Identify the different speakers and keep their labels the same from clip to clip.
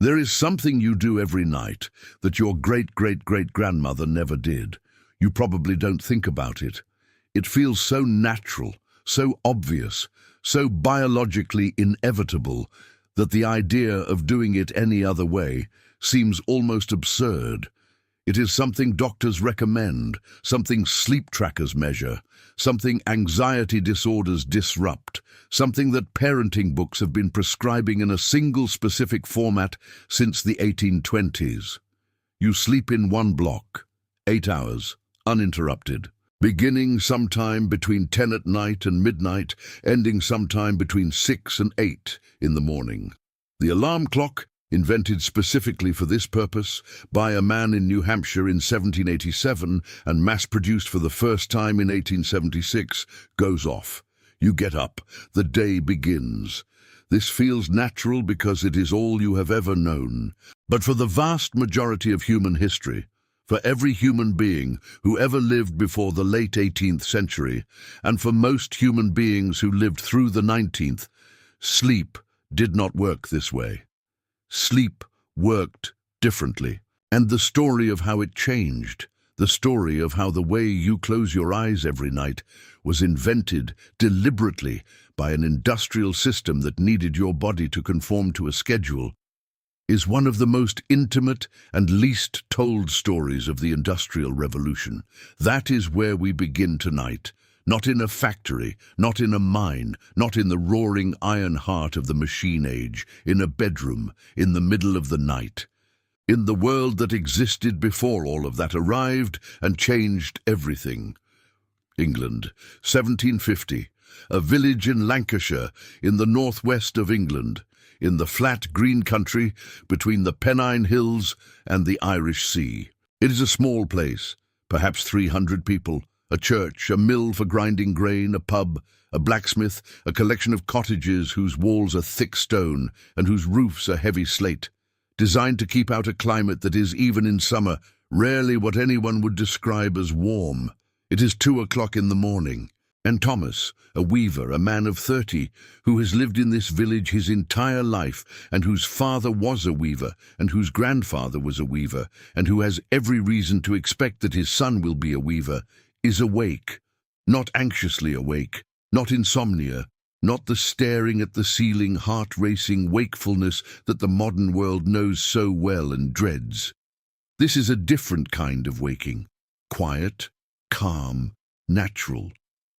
Speaker 1: There is something you do every night that your great-great-great-grandmother never did. You probably don't think about it. It feels so natural, so obvious, so biologically inevitable that the idea of doing it any other way seems almost absurd. It is something doctors recommend, something sleep trackers measure, something anxiety disorders disrupt, something that parenting books have been prescribing in a single specific format since the 1820s. You sleep in one block, 8 hours, uninterrupted, beginning sometime between 10 at night and midnight, ending sometime between 6 and 8 in the morning. The alarm clock, invented specifically for this purpose by a man in New Hampshire in 1787 and mass-produced for the first time in 1876, goes off. You get up. The day begins. This feels natural because it is all you have ever known. But for the vast majority of human history, for every human being who ever lived before the late 18th century, and for most human beings who lived through the 19th, sleep did not work this way. Sleep worked differently, and the story of how it changed, the story of how the way you close your eyes every night was invented deliberately by an industrial system that needed your body to conform to a schedule, is one of the most intimate and least told stories of the Industrial Revolution. That is where we begin tonight. Not in a factory, not in a mine, not in the roaring iron heart of the machine age, in a bedroom, in the middle of the night. In the world that existed before all of that arrived and changed everything. England, 1750, a village in Lancashire, in the northwest of England, in the flat green country between the Pennine Hills and the Irish Sea. It is a small place, perhaps 300 people, a church, a mill for grinding grain, a pub, a blacksmith, a collection of cottages whose walls are thick stone and whose roofs are heavy slate, designed to keep out a climate that is, even in summer, rarely what anyone would describe as warm. It is 2 o'clock in the morning, and Thomas, a weaver, a man of 30, who has lived in this village his entire life, and whose father was a weaver, and whose grandfather was a weaver, and who has every reason to expect that his son will be a weaver, is awake, not anxiously awake, not insomnia, not the staring at the ceiling, heart-racing wakefulness that the modern world knows so well and dreads. This is a different kind of waking, quiet, calm, natural.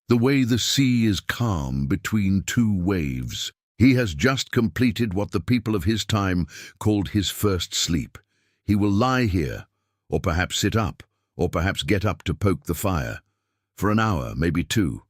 Speaker 1: The way the sea is calm between two waves. He has just completed what the people of his time called his first sleep. He will lie here, or perhaps sit up, or perhaps get up to poke the fire. For an hour, maybe 2.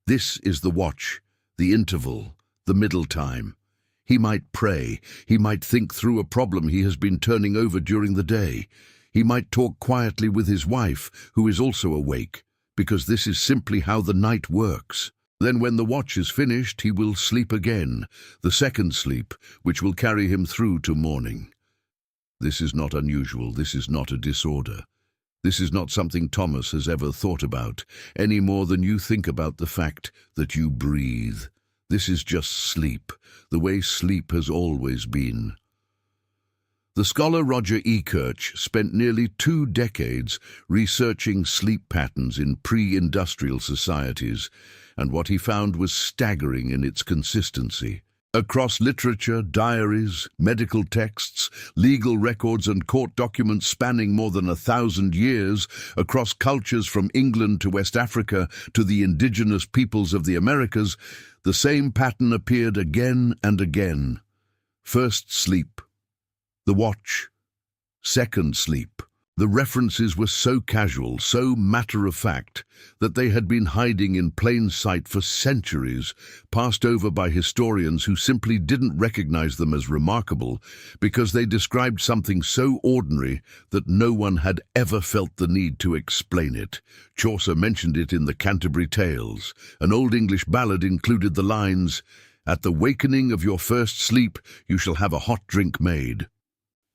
Speaker 1: This is the watch, the interval, the middle time. He might pray. He might think through a problem he has been turning over during the day. He might talk quietly with his wife, who is also awake, because this is simply how the night works. Then when the watch is finished, he will sleep again, the second sleep, which will carry him through to morning. This is not unusual. This is not a disorder. This is not something Thomas has ever thought about, any more than you think about the fact that you breathe. This is just sleep, the way sleep has always been. The scholar Roger E. Kirch spent nearly 2 decades researching sleep patterns in pre-industrial societies, and what he found was staggering in its consistency. Across literature, diaries, medical texts, legal records and court documents spanning more than 1,000 years, across cultures from England to West Africa to the indigenous peoples of the Americas, the same pattern appeared again and again. First sleep. The watch. Second sleep. The references were so casual, so matter-of-fact, that they had been hiding in plain sight for centuries, passed over by historians who simply didn't recognize them as remarkable because they described something so ordinary that no one had ever felt the need to explain it. Chaucer mentioned it in the Canterbury Tales. An Old English ballad included the lines, "At the wakening of your first sleep, you shall have a hot drink made."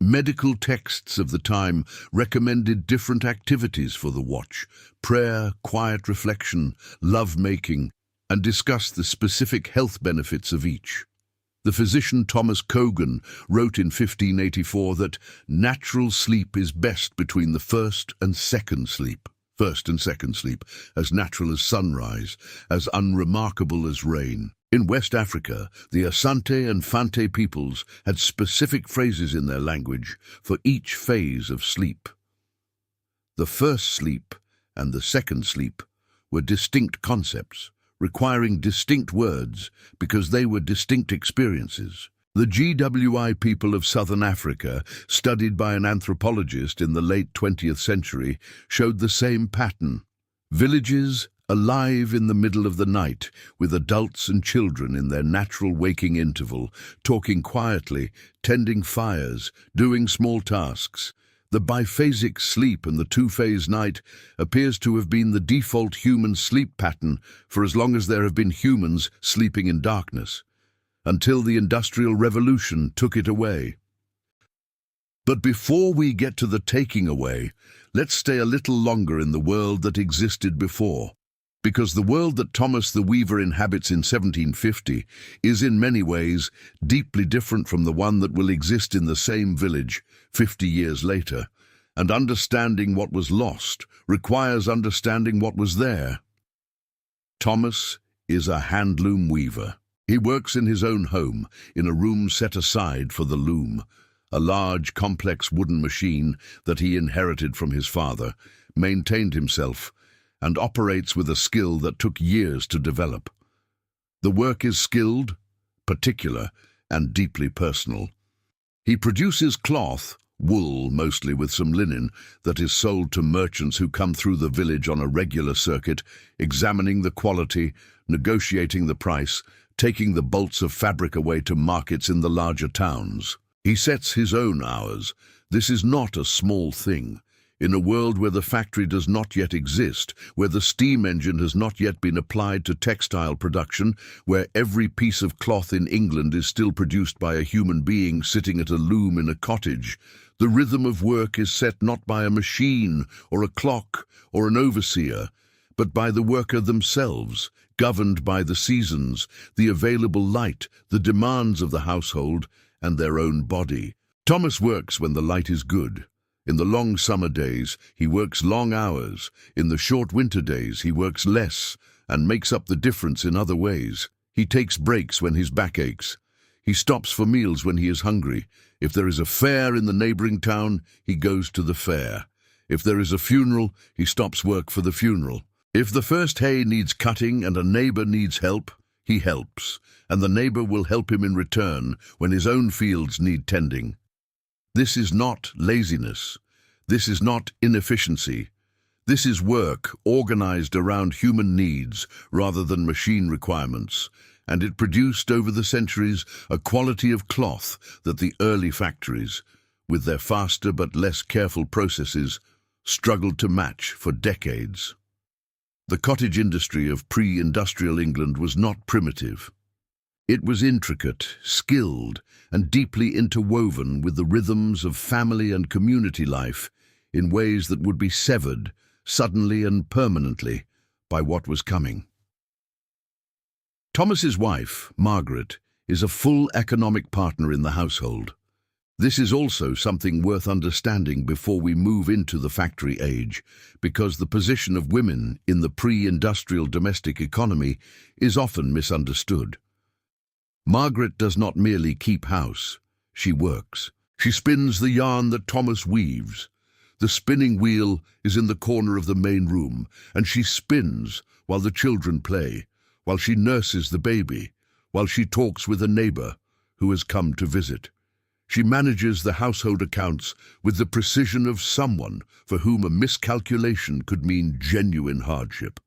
Speaker 1: Medical texts of the time recommended different activities for the watch: prayer, quiet reflection, love-making, and discussed the specific health benefits of each. The physician Thomas Cogan wrote in 1584 that natural sleep is best between the first and second sleep, as natural as sunrise, as unremarkable as rain. In West Africa, the Asante and Fante peoples had specific phrases in their language for each phase of sleep. The first sleep and the second sleep were distinct concepts, requiring distinct words because they were distinct experiences. The GWI people of Southern Africa, studied by an anthropologist in the late 20th century, showed the same pattern. Villages alive in the middle of the night, with adults and children in their natural waking interval, talking quietly, tending fires, doing small tasks. The biphasic sleep and the two-phase night appears to have been the default human sleep pattern for as long as there have been humans sleeping in darkness, until the Industrial Revolution took it away. But before we get to the taking away, let's stay a little longer in the world that existed before, because the world that Thomas the Weaver inhabits in 1750 is in many ways deeply different from the one that will exist in the same village 50 years later, and understanding what was lost requires understanding what was there. Thomas is a handloom weaver. He works in his own home, in a room set aside for the loom, a large, complex wooden machine that he inherited from his father, maintained himself, and operates with a skill that took years to develop. The work is skilled, particular, and deeply personal. He produces cloth, wool mostly with some linen, that is sold to merchants who come through the village on a regular circuit, examining the quality, negotiating the price, taking the bolts of fabric away to markets in the larger towns. He sets his own hours. This is not a small thing. In a world where the factory does not yet exist, where the steam engine has not yet been applied to textile production, where every piece of cloth in England is still produced by a human being sitting at a loom in a cottage, the rhythm of work is set not by a machine or a clock or an overseer, but by the worker themselves, governed by the seasons, the available light, the demands of the household, and their own body. Thomas works when the light is good. In the long summer days, he works long hours. In the short winter days, he works less and makes up the difference in other ways. He takes breaks when his back aches. He stops for meals when he is hungry. If there is a fair in the neighboring town, he goes to the fair. If there is a funeral, he stops work for the funeral. If the first hay needs cutting and a neighbor needs help, he helps, and the neighbor will help him in return when his own fields need tending. This is not laziness. This is not inefficiency. This is work organized around human needs rather than machine requirements, and it produced over the centuries a quality of cloth that the early factories, with their faster but less careful processes, struggled to match for decades. The cottage industry of pre-industrial England was not primitive. It was intricate, skilled, and deeply interwoven with the rhythms of family and community life in ways that would be severed, suddenly and permanently, by what was coming. Thomas's wife, Margaret, is a full economic partner in the household. This is also something worth understanding before we move into the factory age, because the position of women in the pre-industrial domestic economy is often misunderstood. Margaret does not merely keep house, she works. She spins the yarn that Thomas weaves. The spinning wheel is in the corner of the main room, and she spins while the children play, while she nurses the baby, while she talks with a neighbor who has come to visit. She manages the household accounts with the precision of someone for whom a miscalculation could mean genuine hardship.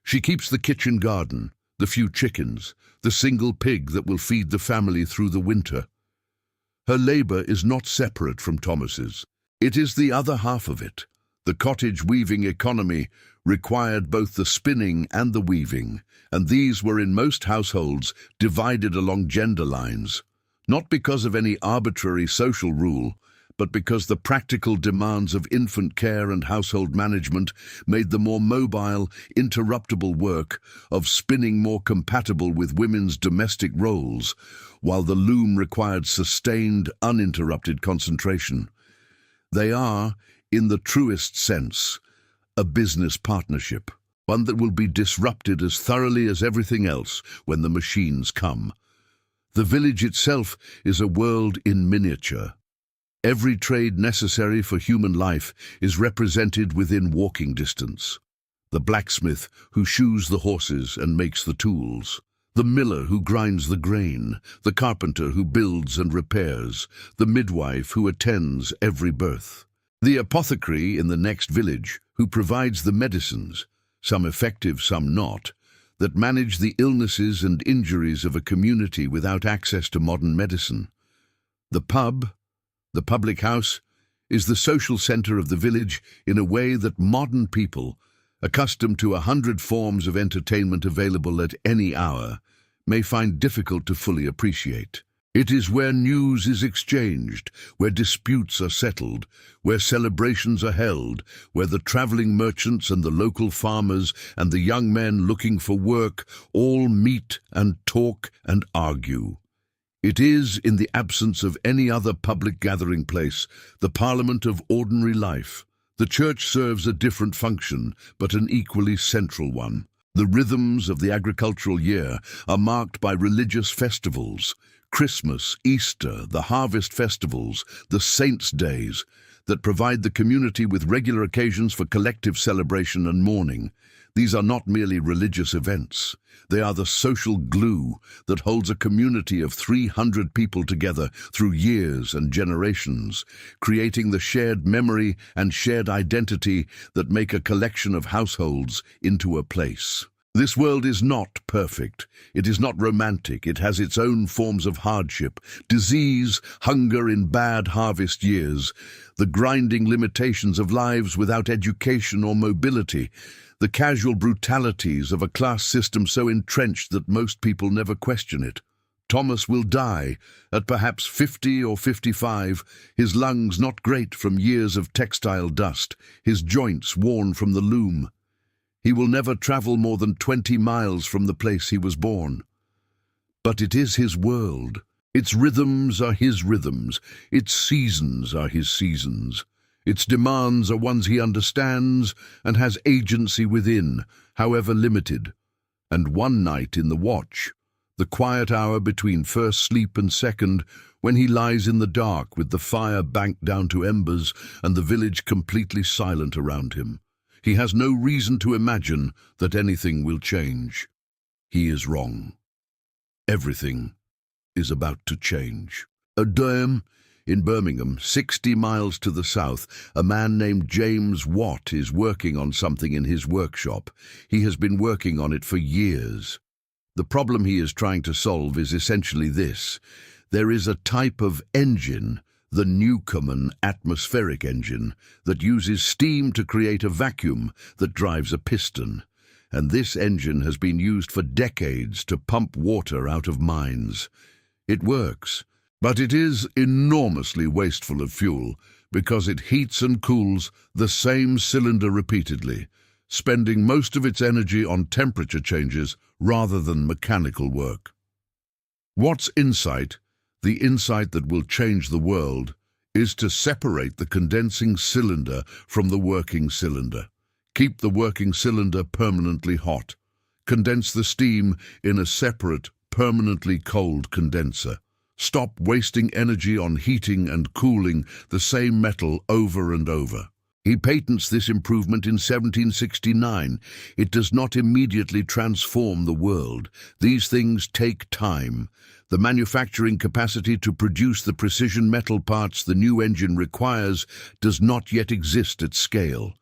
Speaker 1: She keeps the kitchen garden, the few chickens, the single pig that will feed the family through the winter. Her labor is not separate from Thomas's. It is the other half of it. The cottage weaving economy required both the spinning and the weaving, and these were in most households divided along gender lines, not because of any arbitrary social rule, but because the practical demands of infant care and household management made the more mobile, interruptible work of spinning more compatible with women's domestic roles, while the loom required sustained, uninterrupted concentration. They are, in the truest sense, a business partnership, one that will be disrupted as thoroughly as everything else when the machines come. The village itself is a world in miniature. Every trade necessary for human life is represented within walking distance. The blacksmith who shoes the horses and makes the tools, the miller who grinds the grain, the carpenter who builds and repairs, the midwife who attends every birth, the apothecary in the next village who provides the medicines, some effective, some not, that manage the illnesses and injuries of a community without access to modern medicine. The pub, the public house, is the social centre of the village in a way that modern people, accustomed to 100 forms of entertainment available at any hour, may find difficult to fully appreciate. It is where news is exchanged, where disputes are settled, where celebrations are held, where the travelling merchants and the local farmers and the young men looking for work all meet and talk and argue. It is, in the absence of any other public gathering place, the parliament of ordinary life. The church serves a different function, but an equally central one. The rhythms of the agricultural year are marked by religious festivals, Christmas, Easter, the harvest festivals, the saints' days, that provide the community with regular occasions for collective celebration and mourning. These are not merely religious events. They are the social glue that holds a community of 300 people together through years and generations, creating the shared memory and shared identity that make a collection of households into a place. This world is not perfect. It is not romantic. It has its own forms of hardship, disease, hunger in bad harvest years, the grinding limitations of lives without education or mobility, the casual brutalities of a class system so entrenched that most people never question it. Thomas will die at perhaps 50 or 55, his lungs not great from years of textile dust, his joints worn from the loom. He will never travel more than 20 miles from the place he was born. But it is his world. Its rhythms are his rhythms. Its seasons are his seasons. Its demands are ones he understands and has agency within, however limited. And one night in the watch, the quiet hour between first sleep and second, when he lies in the dark with the fire banked down to embers and the village completely silent around him, he has no reason to imagine that anything will change. He is wrong. Everything is about to change. At Durham, in Birmingham, 60 miles to the south, a man named James Watt is working on something in his workshop. He has been working on it for years. The problem he is trying to solve is essentially this. There is a type of engine, the Newcomen atmospheric engine, that uses steam to create a vacuum that drives a piston. And this engine has been used for decades to pump water out of mines. It works, but it is enormously wasteful of fuel because it heats and cools the same cylinder repeatedly, spending most of its energy on temperature changes rather than mechanical work. Watt's insight, the insight that will change the world, is to separate the condensing cylinder from the working cylinder. Keep the working cylinder permanently hot. Condense the steam in a separate, permanently cold condenser. Stop wasting energy on heating and cooling the same metal over and over. He patents this improvement in 1769. It does not immediately transform the world. These things take time. The manufacturing capacity to produce the precision metal parts the new engine requires does not yet exist at scale.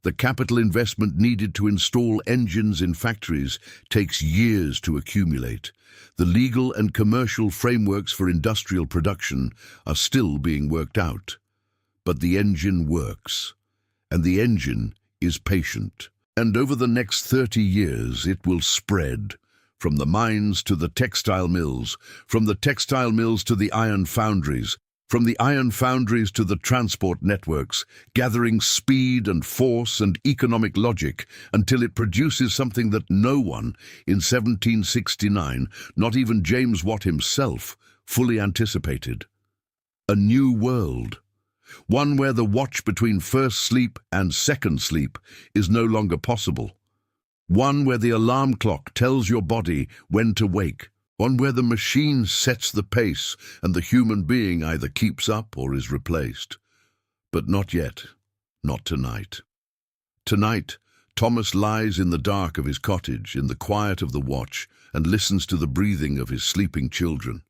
Speaker 1: The capital investment needed to install engines in factories takes years to accumulate. The legal and commercial frameworks for industrial production are still being worked out. But the engine works, and the engine is patient. And over the next 30 years it will spread, from the mines to the textile mills, from the textile mills to the iron foundries, From the iron foundries to the transport networks, gathering speed and force and economic logic until it produces something that no one in 1769, not even James Watt himself, fully anticipated. A new world. One where the watch between first sleep and second sleep is no longer possible. One where the alarm clock tells your body when to wake. One where the machine sets the pace and the human being either keeps up or is replaced. But not yet. Not tonight. Tonight, Thomas lies in the dark of his cottage, in the quiet of the watch, and listens to the breathing of his sleeping children.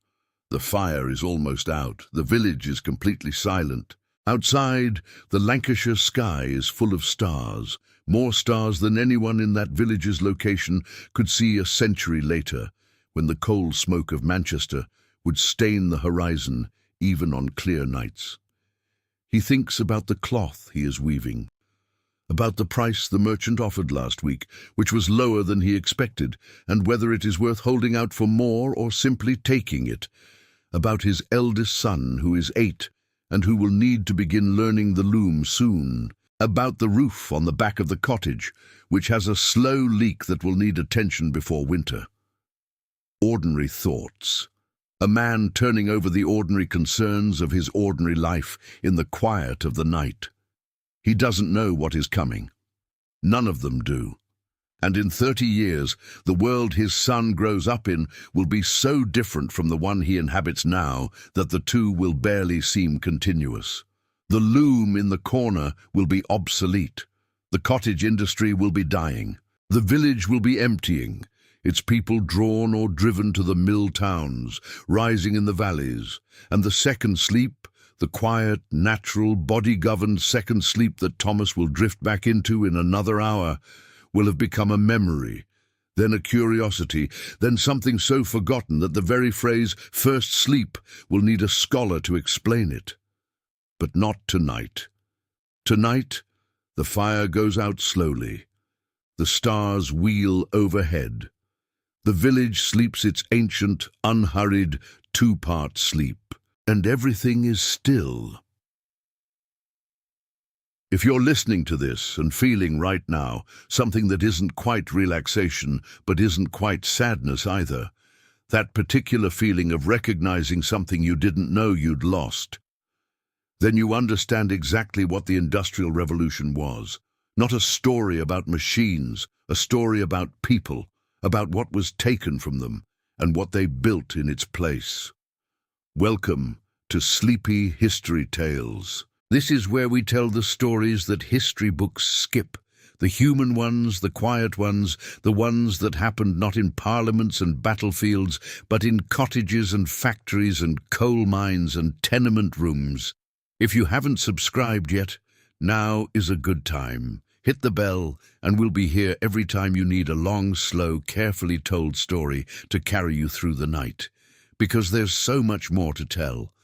Speaker 1: The fire is almost out. The village is completely silent. Outside, the Lancashire sky is full of stars, more stars than anyone in that village's location could see a century later, when the coal smoke of Manchester would stain the horizon even on clear nights. He thinks about the cloth he is weaving, about the price the merchant offered last week, which was lower than he expected, and whether it is worth holding out for more or simply taking it, about his eldest son, who is 8, and who will need to begin learning the loom soon, about the roof on the back of the cottage, which has a slow leak that will need attention before winter. Ordinary thoughts. A man turning over the ordinary concerns of his ordinary life in the quiet of the night. He doesn't know what is coming. None of them do. And in 30 years, the world his son grows up in will be so different from the one he inhabits now that the two will barely seem continuous. The loom in the corner will be obsolete. The cottage industry will be dying. The village will be emptying, its people drawn or driven to the mill towns, rising in the valleys, and the second sleep, the quiet, natural, body-governed second sleep that Thomas will drift back into in another hour, will have become a memory, then a curiosity, then something so forgotten that the very phrase first sleep will need a scholar to explain it. But not tonight. Tonight, the fire goes out slowly. The stars wheel overhead. The village sleeps its ancient, unhurried, two-part sleep, and everything is still. If you're listening to this and feeling right now something that isn't quite relaxation, but isn't quite sadness either, that particular feeling of recognizing something you didn't know you'd lost, then you understand exactly what the Industrial Revolution was. Not a story about machines, a story about people, about what was taken from them and what they built in its place. Welcome to Sleepy History Tales. This is where we tell the stories that history books skip, the human ones, the quiet ones, the ones that happened not in parliaments and battlefields, but in cottages and factories and coal mines and tenement rooms. If you haven't subscribed yet, now is a good time. Hit the bell, and we'll be here every time you need a long, slow, carefully told story to carry you through the night. Because there's so much more to tell,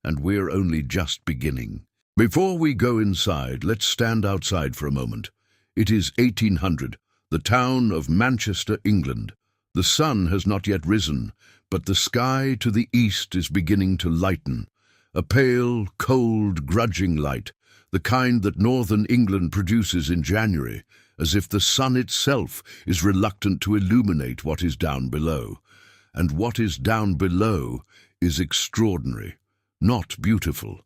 Speaker 1: and we're only just beginning. Before we go inside, let's stand outside for a moment. It is 1800, the town of Manchester, England. The sun has not yet risen, but the sky to the east is beginning to lighten. A pale, cold, grudging light, the kind that northern England produces in January, as if the sun itself is reluctant to illuminate what is down below. And what is down below is extraordinary, not beautiful,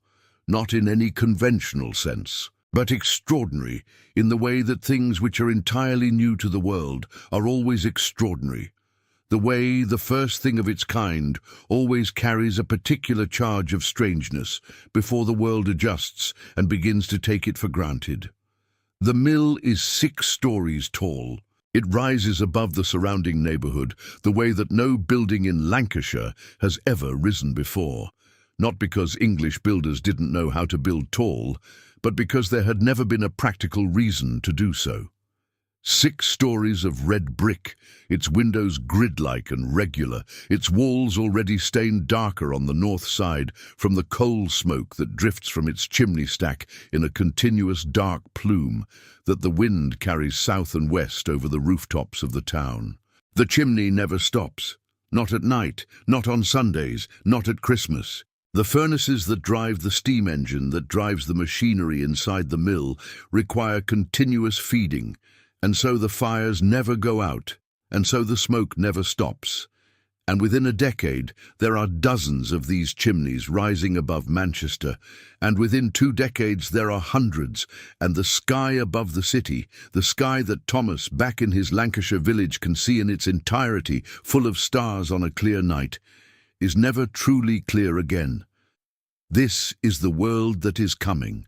Speaker 1: not in any conventional sense, but extraordinary in the way that things which are entirely new to the world are always extraordinary. The way the first thing of its kind always carries a particular charge of strangeness before the world adjusts and begins to take it for granted. The mill is 6 stories tall. It rises above the surrounding neighbourhood the way that no building in Lancashire has ever risen before, not because English builders didn't know how to build tall, but because there had never been a practical reason to do so. 6 stories of red brick, its windows grid-like and regular, its walls already stained darker on the north side from the coal smoke that drifts from its chimney stack in a continuous dark plume that the wind carries south and west over the rooftops of the town. The chimney never stops, not at night, not on Sundays, not at Christmas. The furnaces that drive the steam engine that drives the machinery inside the mill require continuous feeding, and so the fires never go out, and so the smoke never stops. And within a decade, there are dozens of these chimneys rising above Manchester, and within 2 decades there are hundreds, and the sky above the city, the sky that Thomas back in his Lancashire village can see in its entirety, full of stars on a clear night, is never truly clear again. This is the world that is coming.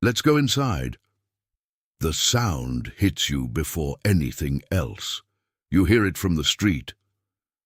Speaker 1: Let's go inside. The sound hits you before anything else. You hear it from the street.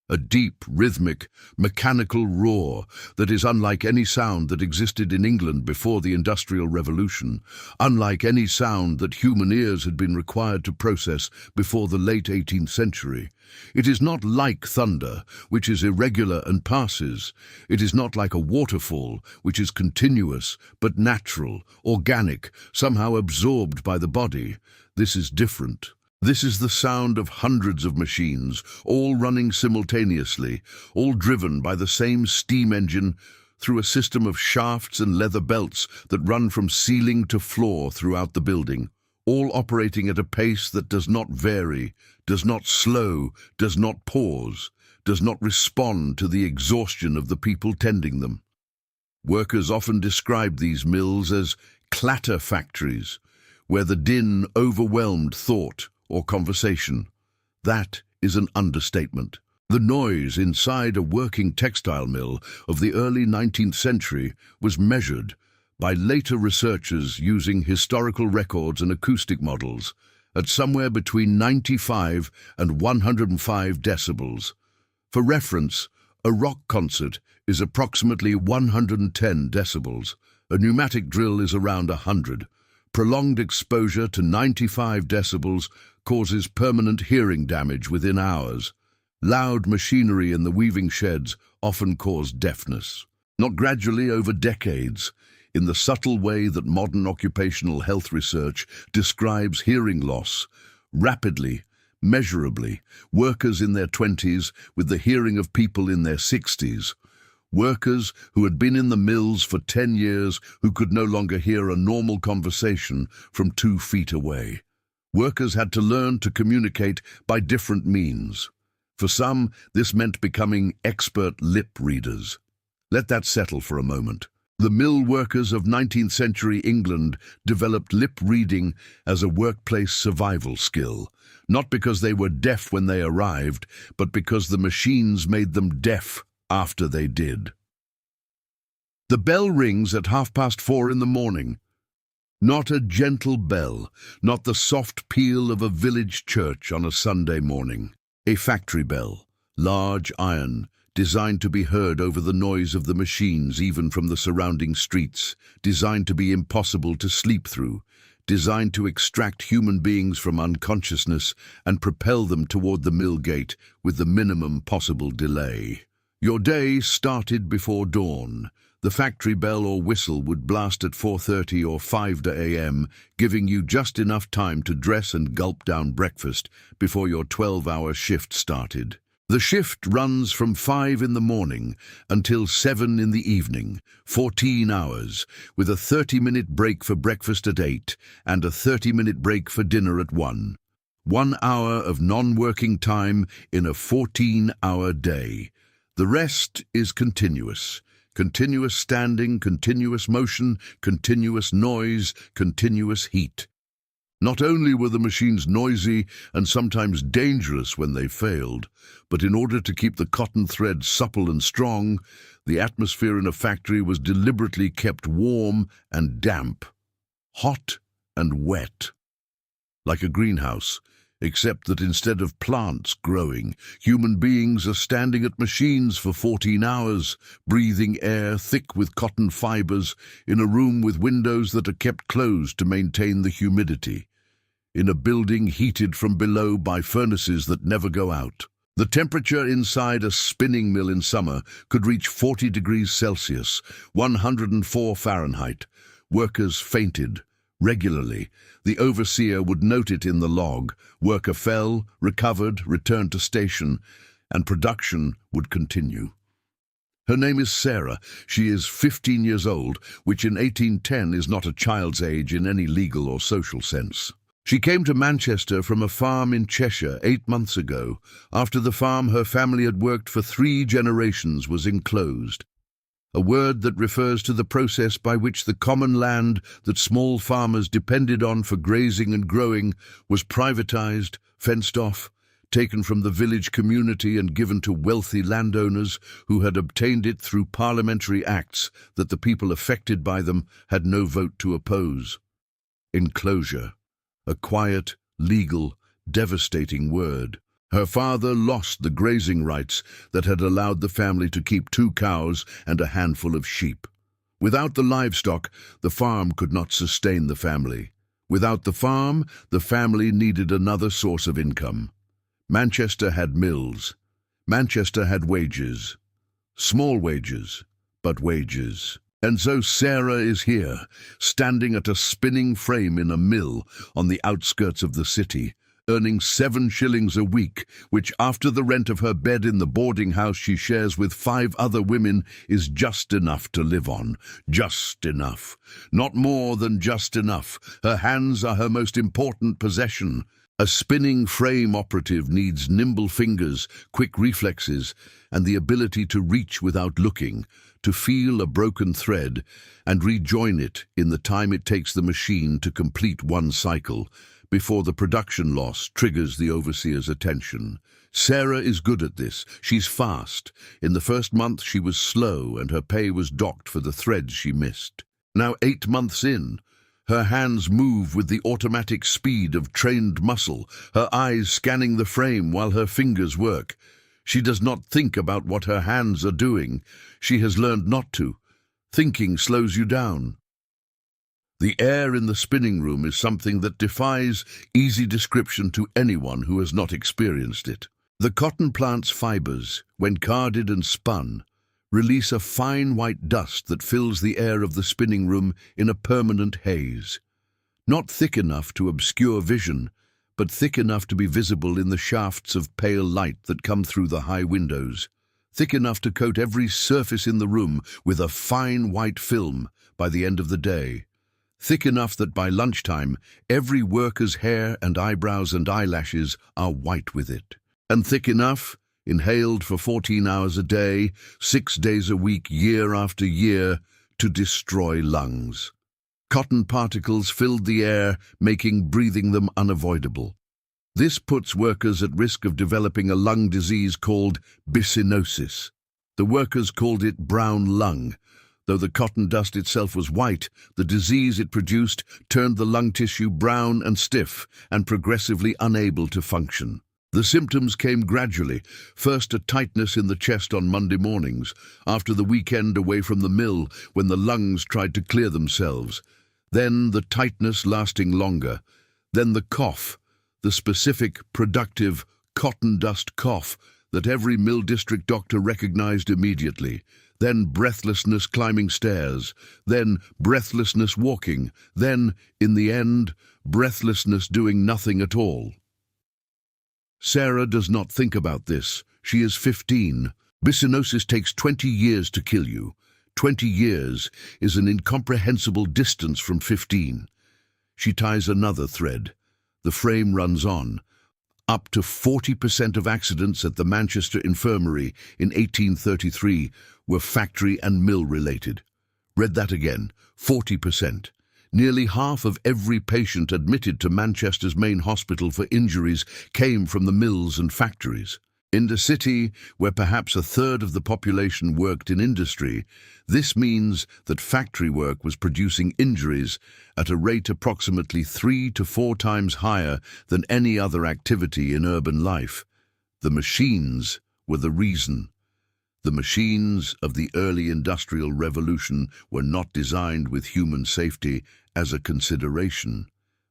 Speaker 1: A deep, rhythmic, mechanical roar that is unlike any sound that existed in England before the Industrial Revolution, unlike any sound that human ears had been required to process before the late 18th century. It is not like thunder, which is irregular and passes. It is not like a waterfall, which is continuous, but natural, organic, somehow absorbed by the body. This is different. This is the sound of hundreds of machines, all running simultaneously, all driven by the same steam engine through a system of shafts and leather belts that run from ceiling to floor throughout the building, all operating at a pace that does not vary, does not slow, does not pause, does not respond to the exhaustion of the people tending them. Workers often describe these mills as clatter factories, where the din overwhelmed thought or conversation. That is an understatement. The noise inside a working textile mill of the early 19th century was measured by later researchers using historical records and acoustic models at somewhere between 95 and 105 decibels. For reference, a rock concert is approximately 110 decibels. A pneumatic drill is around 100. Prolonged exposure to 95 decibels causes permanent hearing damage within hours. Loud machinery in the weaving sheds often cause deafness. Not gradually over decades, in the subtle way that modern occupational health research describes hearing loss, rapidly, measurably, workers in their 20s with the hearing of people in their 60s. Workers who had been in the mills for 10 years who could no longer hear a normal conversation from 2 feet away. Workers had to learn to communicate by different means. For some, this meant becoming expert lip readers. Let that settle for a moment. The mill workers of 19th century England developed lip reading as a workplace survival skill, not because they were deaf when they arrived, but because the machines made them deaf after they did. The bell rings at 4:30 in the morning. Not a gentle bell, not the soft peal of a village church on a Sunday morning. A factory bell, large iron, designed to be heard over the noise of the machines even from the surrounding streets, designed to be impossible to sleep through, designed to extract human beings from unconsciousness and propel them toward the mill gate with the minimum possible delay. Your day started before dawn. The factory bell or whistle would blast at 4:30 or 5 a.m., giving you just enough time to dress and gulp down breakfast before your 12-hour shift started. The shift runs from 5 in the morning until 7 in the evening, 14 hours, with a 30-minute break for breakfast at 8 and a 30-minute break for dinner at 1. 1 hour of non-working time in a 14-hour day. The rest is continuous. Continuous standing, continuous motion, continuous noise, continuous heat. Not only were the machines noisy and sometimes dangerous when they failed, but in order to keep the cotton thread supple and strong, the atmosphere in a factory was deliberately kept warm and damp, hot and wet, like a greenhouse, except that instead of plants growing, human beings are standing at machines for 14 hours, breathing air thick with cotton fibers in a room with windows that are kept closed to maintain the humidity, in a building heated from below by furnaces that never go out. The temperature inside a spinning mill in summer could reach 40 degrees Celsius, 104 Fahrenheit. Workers fainted regularly. The overseer would note it in the log. Worker fell, recovered, returned to station, and production would continue. Her name is Sarah. She is 15 years old, which in 1810 is not a child's age in any legal or social sense. She came to Manchester from a farm in Cheshire 8 months ago, after the farm her family had worked for 3 generations was enclosed. A word that refers to the process by which the common land that small farmers depended on for grazing and growing was privatized, fenced off, taken from the village community and given to wealthy landowners who had obtained it through parliamentary acts that the people affected by them had no vote to oppose. Enclosure, a quiet, legal, devastating word. Her father lost the grazing rights that had allowed the family to keep 2 cows and a handful of sheep. Without the livestock, the farm could not sustain the family. Without the farm, the family needed another source of income. Manchester had mills. Manchester had wages. Small wages, but wages. And so Sarah is here, standing at a spinning frame in a mill on the outskirts of the city, earning 7 shillings a week, which after the rent of her bed in the boarding house she shares with 5 other women is just enough to live on. Just enough. Not more than just enough. Her hands are her most important possession. A spinning frame operative needs nimble fingers, quick reflexes, and the ability to reach without looking, to feel a broken thread and rejoin it in the time it takes the machine to complete one cycle, before the production loss triggers the overseer's attention. Sarah is good at this. She's fast. In the first month she was slow and her pay was docked for the threads she missed. Now 8 months in, her hands move with the automatic speed of trained muscle, her eyes scanning the frame while her fingers work. She does not think about what her hands are doing. She has learned not to. Thinking slows you down. The air in the spinning room is something that defies easy description to anyone who has not experienced it. The cotton plant's fibers, when carded and spun, release a fine white dust that fills the air of the spinning room in a permanent haze. Not thick enough to obscure vision, but thick enough to be visible in the shafts of pale light that come through the high windows. Thick enough to coat every surface in the room with a fine white film by the end of the day. Thick enough that by lunchtime, every worker's hair and eyebrows and eyelashes are white with it. And thick enough, inhaled for 14 hours a day, 6 days a week, year after year, to destroy lungs. Cotton particles filled the air, making breathing them unavoidable. This puts workers at risk of developing a lung disease called byssinosis. The workers called it brown lung. Though the cotton dust itself was white, the disease it produced turned the lung tissue brown and stiff and progressively unable to function. The symptoms came gradually, first a tightness in the chest on Monday mornings, after the weekend away from the mill when the lungs tried to clear themselves, then the tightness lasting longer, then the cough, the specific, productive, cotton dust cough that every mill district doctor recognized immediately, then breathlessness climbing stairs, then breathlessness walking, then, in the end, breathlessness doing nothing at all. Sarah does not think about this. She is 15. Byssinosis takes 20 years to kill you. 20 years is an incomprehensible distance from 15. She ties another thread. The frame runs on. Up to 40% of accidents at the Manchester Infirmary in 1833 were factory and mill related. Read that again, 40%. Nearly half of every patient admitted to Manchester's main hospital for injuries came from the mills and factories. In the city, where perhaps 1/3 of the population worked in industry, this means that factory work was producing injuries at a rate approximately 3 to 4 times higher than any other activity in urban life. The machines were the reason. The machines of the early industrial revolution were not designed with human safety as a consideration.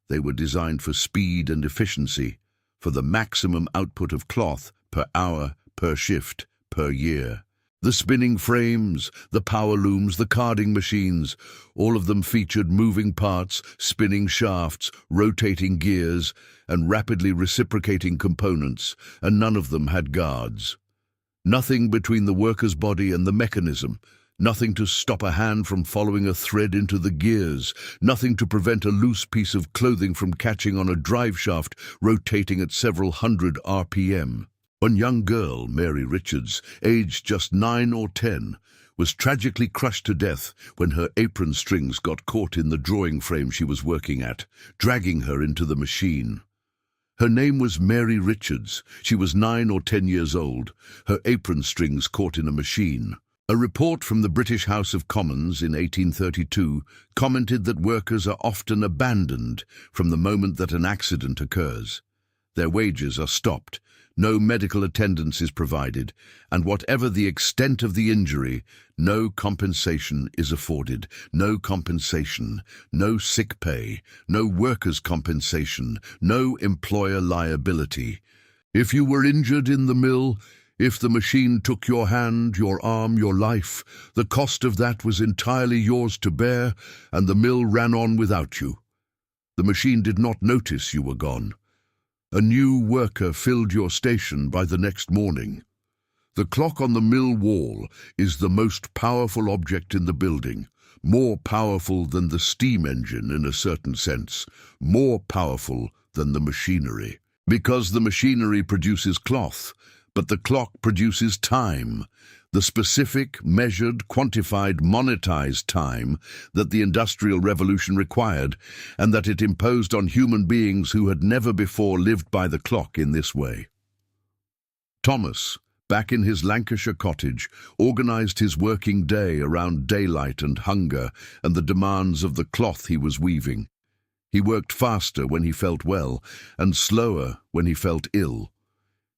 Speaker 1: They were designed for speed and efficiency, for the maximum output of cloth per hour, per shift, per year. The spinning frames, the power looms, the carding machines, all of them featured moving parts, spinning shafts, rotating gears, and rapidly reciprocating components, and none of them had guards. Nothing between the worker's body and the mechanism. Nothing to stop a hand from following a thread into the gears. Nothing to prevent a loose piece of clothing from catching on a drive shaft rotating at several hundred RPM. One young girl, Mary Richards, aged just 9 or 10, was tragically crushed to death when her apron strings got caught in the drawing frame she was working at, dragging her into the machine. Her name was Mary Richards. She was 9 or 10 years old, her apron strings caught in a machine. A report from the British House of Commons in 1832 commented that workers are often abandoned from the moment that an accident occurs. Their wages are stopped, no medical attendance is provided, and whatever the extent of the injury, no compensation is afforded. No compensation, no sick pay, no workers' compensation, no employer liability. If you were injured in the mill, if the machine took your hand, your arm, your life, the cost of that was entirely yours to bear, and the mill ran on without you. The machine did not notice you were gone. A new worker filled your station by the next morning. The clock on the mill wall is the most powerful object in the building, more powerful than the steam engine in a certain sense, more powerful than the machinery. Because the machinery produces cloth, but the clock produces time, the specific, measured, quantified, monetized time that the Industrial Revolution required, and that it imposed on human beings who had never before lived by the clock in this way. Thomas, back in his Lancashire cottage, organized his working day around daylight and hunger and the demands of the cloth he was weaving. He worked faster when he felt well, and slower when he felt ill.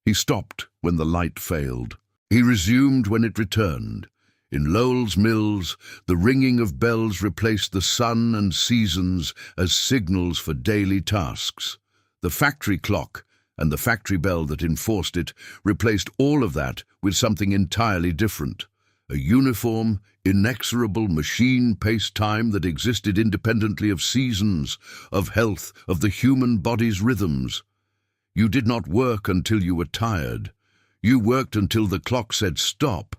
Speaker 1: He stopped when the light failed. He resumed when it returned. In Lowell's mills, the ringing of bells replaced the sun and seasons as signals for daily tasks. The factory clock and the factory bell that enforced it replaced all of that with something entirely different. A uniform, inexorable, machine-paced time that existed independently of seasons, of health, of the human body's rhythms. You did not work until you were tired. You worked until the clock said stop.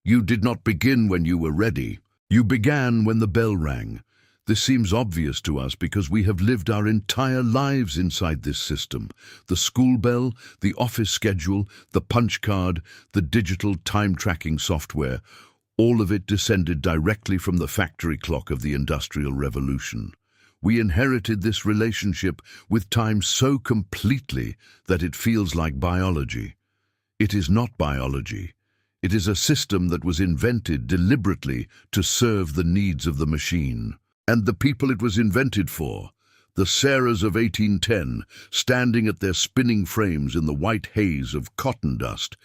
Speaker 1: You did not begin when you were ready. You began when the bell rang. This seems obvious to us because we have lived our entire lives inside this system. The school bell, the office schedule, the punch card, the digital time-tracking software, all of it descended directly from the factory clock of the Industrial Revolution. We inherited this relationship with time so completely that it feels like biology. It is not biology. It is a system that was invented deliberately to serve the needs of the machine. And the people it was invented for, the Sarahs of 1810, standing at their spinning frames in the white haze of cotton dust,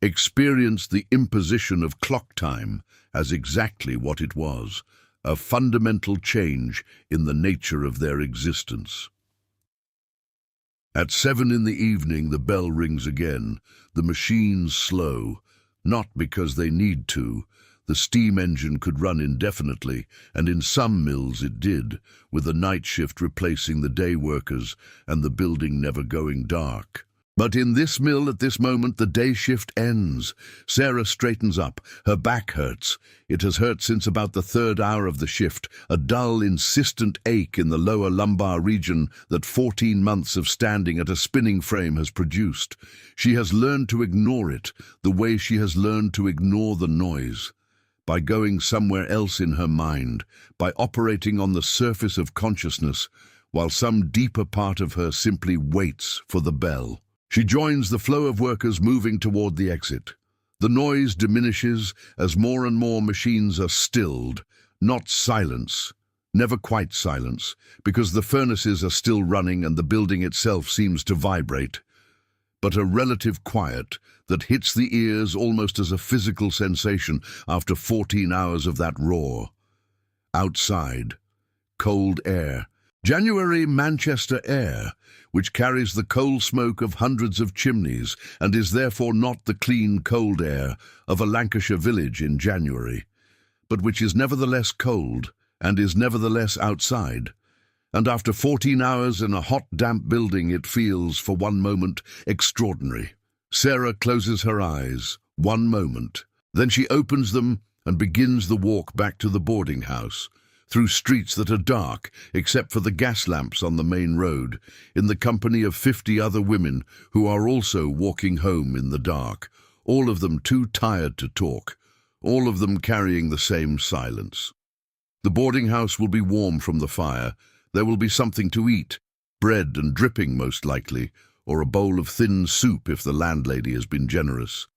Speaker 1: experienced the imposition of clock time as exactly what it was, a fundamental change in the nature of their existence. At 7 in the evening, the bell rings again. The machines slow, not because they need to. The steam engine could run indefinitely, and in some mills it did, with the night shift replacing the day workers and the building never going dark. But in this mill at this moment the day shift ends. Sarah straightens up. Her back hurts. It has hurt since about the 3rd hour of the shift, a dull, insistent ache in the lower lumbar region that 14 months of standing at a spinning frame has produced. She has learned to ignore it, the way she has learned to ignore the noise. By going somewhere else in her mind, by operating on the surface of consciousness, while some deeper part of her simply waits for the bell. She joins the flow of workers moving toward the exit. The noise diminishes as more and more machines are stilled, not silence, never quite silence, because the furnaces are still running and the building itself seems to vibrate, but a relative quiet that hits the ears almost as a physical sensation after 14 hours of that roar. Outside, cold air. January Manchester air, which carries the coal smoke of hundreds of chimneys and is therefore not the clean, cold air of a Lancashire village in January, but which is nevertheless cold and is nevertheless outside. And after 14 hours in a hot, damp building, it feels, for one moment, extraordinary. Sarah closes her eyes, one moment. Then she opens them and begins the walk back to the boarding house, through streets that are dark, except for the gas lamps on the main road, in the company of 50 other women who are also walking home in the dark, all of them too tired to talk, all of them carrying the same silence. The boarding house will be warm from the fire. There will be something to eat, bread and dripping most likely, or a bowl of thin soup if the landlady has been generous.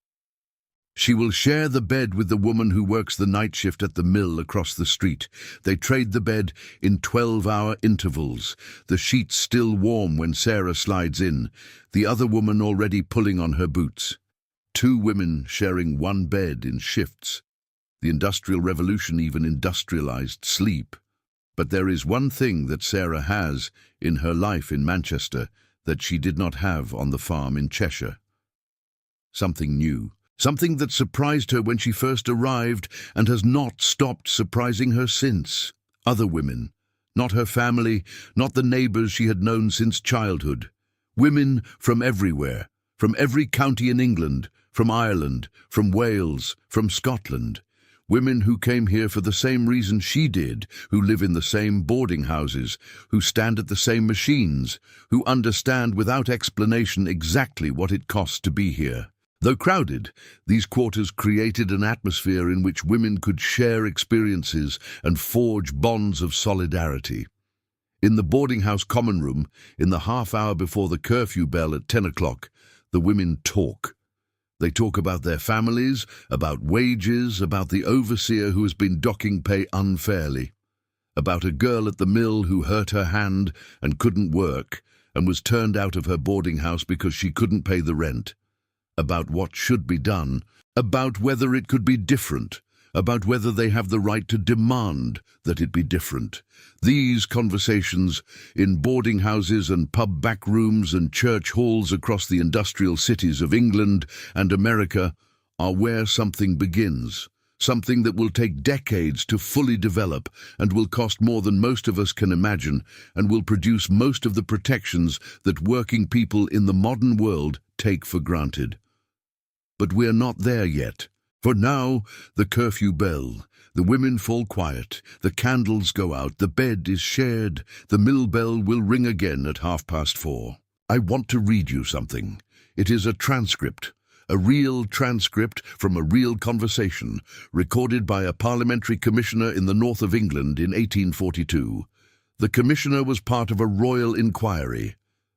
Speaker 1: She will share the bed with the woman who works the night shift at the mill across the street. They trade the bed in 12-hour intervals, the sheets still warm when Sarah slides in, the other woman already pulling on her boots. 2 women sharing one bed in shifts. The Industrial Revolution even industrialized sleep. But there is one thing that Sarah has in her life in Manchester that she did not have on the farm in Cheshire. Something new. Something that surprised her when she first arrived and has not stopped surprising her since. Other women. Not her family, not the neighbours she had known since childhood. Women from everywhere, from every county in England, from Ireland, from Wales, from Scotland. Women who came here for the same reason she did, who live in the same boarding houses, who stand at the same machines, who understand without explanation exactly what it costs to be here. Though crowded, these quarters created an atmosphere in which women could share experiences and forge bonds of solidarity. In the boarding house common room, in the half hour before the curfew bell at 10 o'clock, the women talk. They talk about their families, about wages, about the overseer who has been docking pay unfairly, about a girl at the mill who hurt her hand and couldn't work and was turned out of her boarding house because she couldn't pay the rent, about what should be done, about whether it could be different, about whether they have the right to demand that it be different. These conversations in boarding houses and pub back rooms and church halls across the industrial cities of England and America are where something begins, something that will take decades to fully develop and will cost more than most of us can imagine and will produce most of the protections that working people in the modern world take for granted. But we're not there yet. For now, the curfew bell, the women fall quiet, the candles go out, the bed is shared, the mill bell will ring again at 4:30. I want to read you something. It is a transcript, a real transcript from a real conversation, recorded by a parliamentary commissioner in the north of England in 1842. The commissioner was part of a royal inquiry,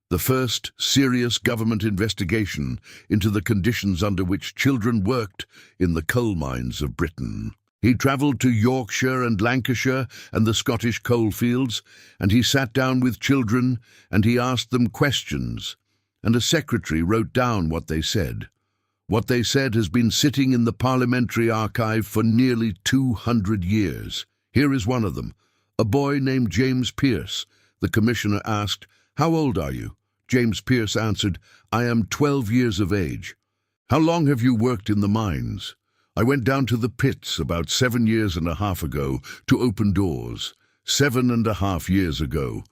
Speaker 1: the first serious government investigation into the conditions under which children worked in the coal mines of Britain. He travelled to Yorkshire and Lancashire and the Scottish coalfields, and he sat down with children and he asked them questions, and a secretary wrote down what they said. What they said has been sitting in the parliamentary archive for nearly 200 years. Here is one of them. A boy named James Pearce. The commissioner asked, "How old are you?" James Pearce answered, "I am 12 years of age." "How long have you worked in the mines?" "I went down to the pits about 7 years and a half ago to open doors. 7.5 years ago.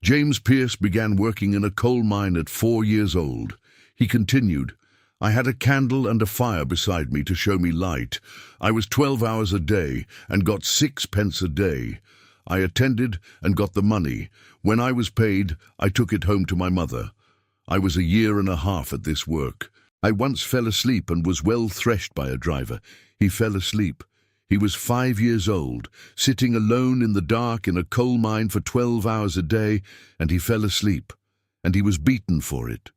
Speaker 1: James Pearce began working in a coal mine at 4 years old. He continued, "I had a candle and a fire beside me to show me light. I was 12 hours a day and got 6 pence a day. I attended and got the money. When I was paid, I took it home to my mother. I was 1.5 years at this work. I once fell asleep and was well threshed by a driver. He fell asleep. He was 5 years old, sitting alone in the dark in a coal mine for 12 hours a day, and he fell asleep, and he was beaten for it."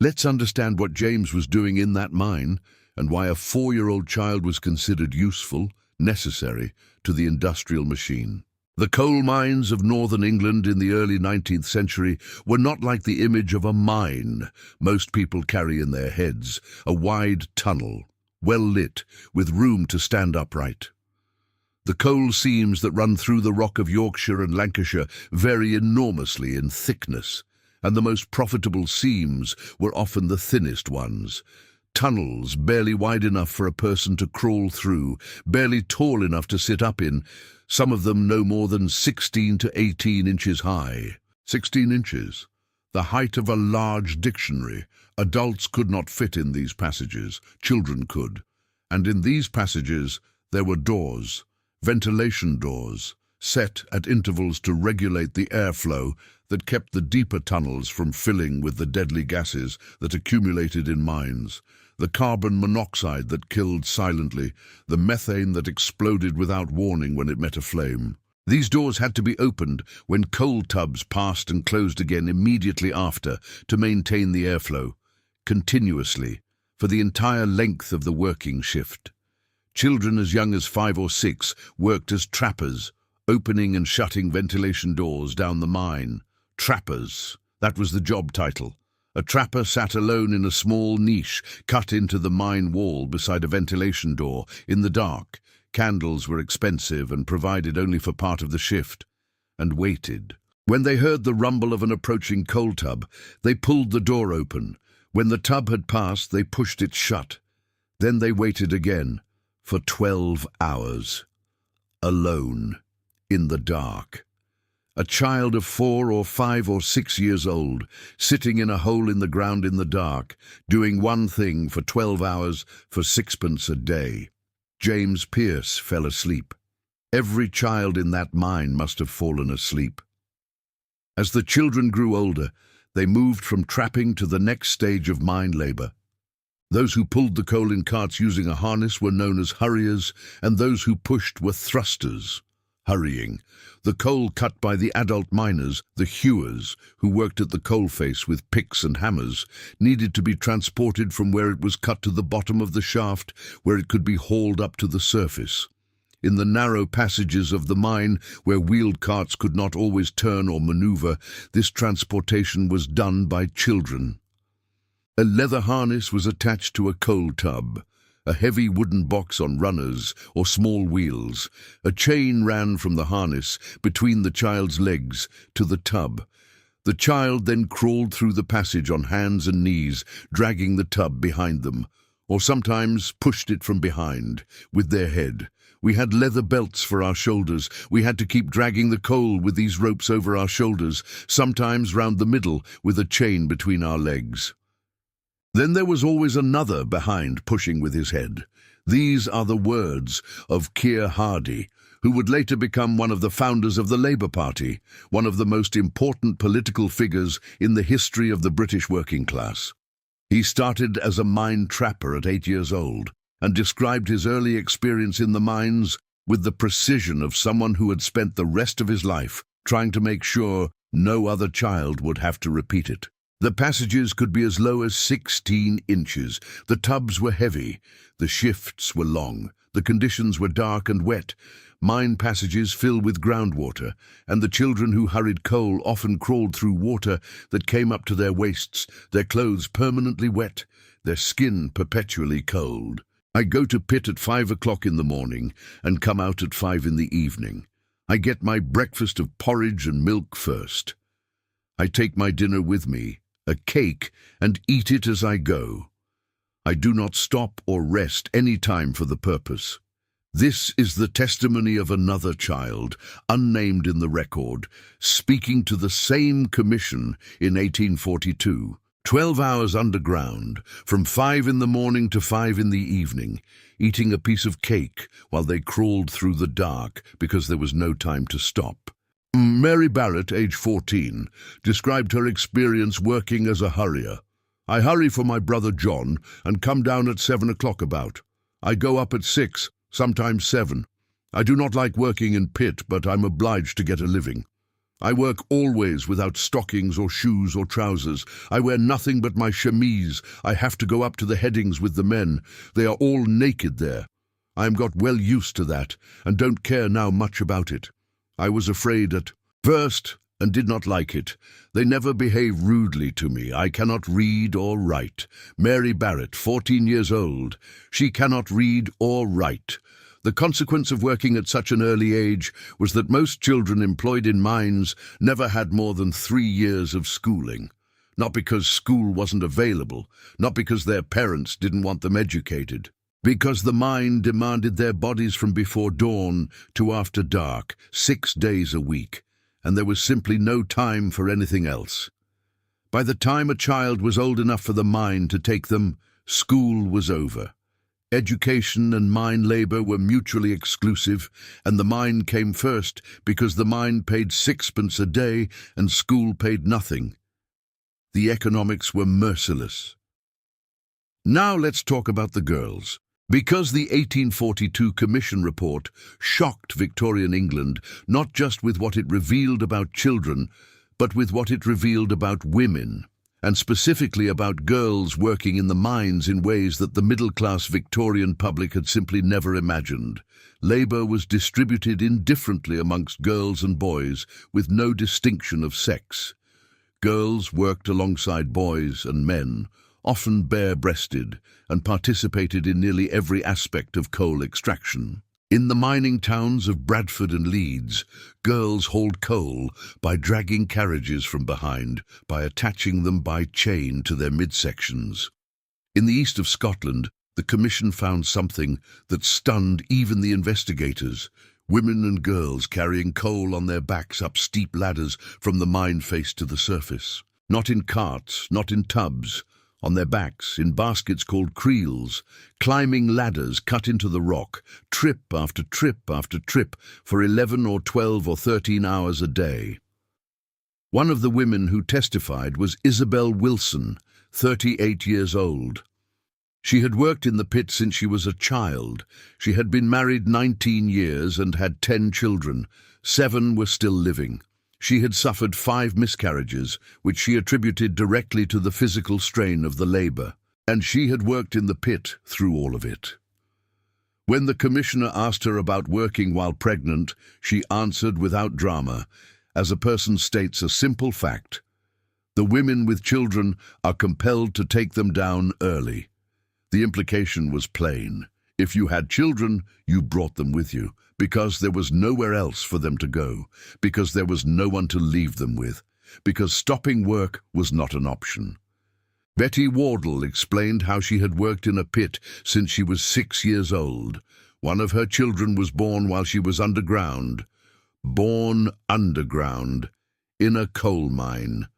Speaker 1: Let's understand what James was doing in that mine and why a 4-year-old child was considered useful, necessary to the industrial machine. The coal mines of northern England in the early 19th century were not like the image of a mine most people carry in their heads, a wide tunnel, well lit, with room to stand upright. The coal seams that run through the rock of Yorkshire and Lancashire vary enormously in thickness, and the most profitable seams were often the thinnest ones. Tunnels barely wide enough for a person to crawl through, barely tall enough to sit up in, some of them no more than 16 to 18 inches high. 16 inches. the height of a large dictionary. Adults could not fit in these passages, children could. And in these passages there were doors, ventilation doors, set at intervals to regulate the airflow that kept the deeper tunnels from filling with the deadly gases that accumulated in mines, the carbon monoxide that killed silently, the methane that exploded without warning when it met a flame. These doors had to be opened when coal tubs passed and closed again immediately after to maintain the airflow, continuously, for the entire length of the working shift. Children as young as 5 or 6 worked as trappers, opening and shutting ventilation doors down the mine. Trappers, that was the job title. A trapper sat alone in a small niche cut into the mine wall beside a ventilation door, in the dark. Candles were expensive and provided only for part of the shift, and waited. When they heard the rumble of an approaching coal tub, they pulled the door open. When the tub had passed, they pushed it shut. Then they waited again, for 12 hours. Alone, in the dark. A child of 4 or 5 or 6 years old, sitting in a hole in the ground in the dark, doing one thing for 12 hours for 6pence a day. James Pearce fell asleep. Every child in that mine must have fallen asleep. As the children grew older, they moved from trapping to the next stage of mine labor. Those who pulled the coal in carts using a harness were known as hurriers, and those who pushed were thrusters. Hurrying. The coal cut by the adult miners, the hewers, who worked at the coalface with picks and hammers, needed to be transported from where it was cut to the bottom of the shaft, where it could be hauled up to the surface. In the narrow passages of the mine, where wheeled carts could not always turn or maneuver, this transportation was done by children. A leather harness was attached to a coal tub. A heavy wooden box on runners or small wheels. A chain ran from the harness between the child's legs to the tub. The child then crawled through the passage on hands and knees, dragging the tub behind them, or sometimes pushed it from behind, with their head. We had leather belts for our shoulders. We had to keep dragging the coal with these ropes over our shoulders, sometimes round the middle with a chain between our legs. Then there was always another behind pushing with his head. These are the words of Keir Hardie, who would later become one of the founders of the Labour Party, one of the most important political figures in the history of the British working class. He started as a mine trapper at 8 years old and described his early experience in the mines with the precision of someone who had spent the rest of his life trying to make sure no other child would have to repeat it. The passages could be as low as 16 inches. The tubs were heavy. The shifts were long. The conditions were dark and wet. Mine passages filled with groundwater, and the children who hurried coal often crawled through water that came up to their waists, their clothes permanently wet, their skin perpetually cold. I go to pit at 5 o'clock in the morning and come out at 5 in the evening. I get my breakfast of porridge and milk first. I take my dinner with me, a cake, and eat it as I go. I do not stop or rest any time for the purpose. This is the testimony of another child, unnamed in the record, speaking to the same commission in 1842. 12 hours underground, from 5 in the morning to 5 in the evening, eating a piece of cake while they crawled through the dark because there was no time to stop. Mary Barrett, age 14, described her experience working as a hurrier. I hurry for my brother John and come down at 7 o'clock about. I go up at 6, sometimes 7. I do not like working in pit, but I'm obliged to get a living. I work always without stockings or shoes or trousers. I wear nothing but my chemise. I have to go up to the headings with the men. They are all naked there. I am got well used to that, and don't care now much about it. I was afraid at first and did not like it. They never behave rudely to me. I cannot read or write. Mary Barrett, 14 years old. She cannot read or write. The consequence of working at such an early age was that most children employed in mines never had more than 3 years of schooling. Not because school wasn't available, not because their parents didn't want them educated. Because the mine demanded their bodies from before dawn to after dark, 6 days a week, and there was simply no time for anything else. By the time a child was old enough for the mine to take them, school was over. Education and mine labour were mutually exclusive, and the mine came first because the mine paid sixpence a day and school paid nothing. The economics were merciless. Now let's talk about the girls. Because the 1842 Commission report shocked Victorian England, not just with what it revealed about children, but with what it revealed about women, and specifically about girls working in the mines in ways that the middle-class Victorian public had simply never imagined. Labour was distributed indifferently amongst girls and boys, with no distinction of sex. Girls worked alongside boys and men, often bare-breasted, and participated in nearly every aspect of coal extraction. In the mining towns of Bradford and Leeds, girls hauled coal by dragging carriages from behind, by attaching them by chain to their midsections. In the east of Scotland, the Commission found something that stunned even the investigators: women and girls carrying coal on their backs up steep ladders from the mine face to the surface. Not in carts, not in tubs, on their backs, in baskets called creels, climbing ladders cut into the rock, trip after trip after trip, for 11 or 12 or 13 hours a day. One of the women who testified was Isabel Wilson, 38 years old. She had worked in the pit since she was a child. She had been married 19 years and had 10 children. 7 were still living. She had suffered 5 miscarriages, which she attributed directly to the physical strain of the labour, and she had worked in the pit through all of it. When the Commissioner asked her about working while pregnant, she answered without drama, as a person states a simple fact: the women with children are compelled to take them down early. The implication was plain. If you had children, you brought them with you, because there was nowhere else for them to go, because there was no one to leave them with, because stopping work was not an option. Betty Wardle explained how she had worked in a pit since she was 6 years old. One of her children was born while she was underground. Born underground, in a coal mine.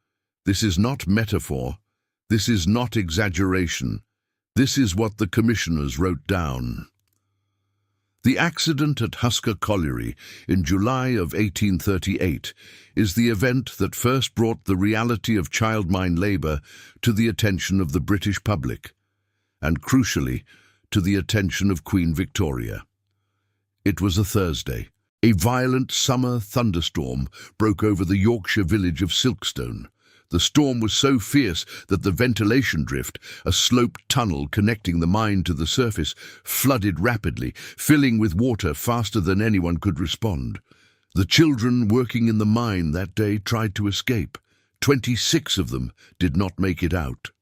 Speaker 1: This is not metaphor. This is not exaggeration. This is what the commissioners wrote down. The accident at Husker Colliery in July of 1838 is the event that first brought the reality of child mine labour to the attention of the British public, and crucially, to the attention of Queen Victoria. It was a Thursday. A violent summer thunderstorm broke over the Yorkshire village of Silkstone. The storm was so fierce that the ventilation drift, a sloped tunnel connecting the mine to the surface, flooded rapidly, filling with water faster than anyone could respond. The children working in the mine that day tried to escape. 26 of them did not make it out.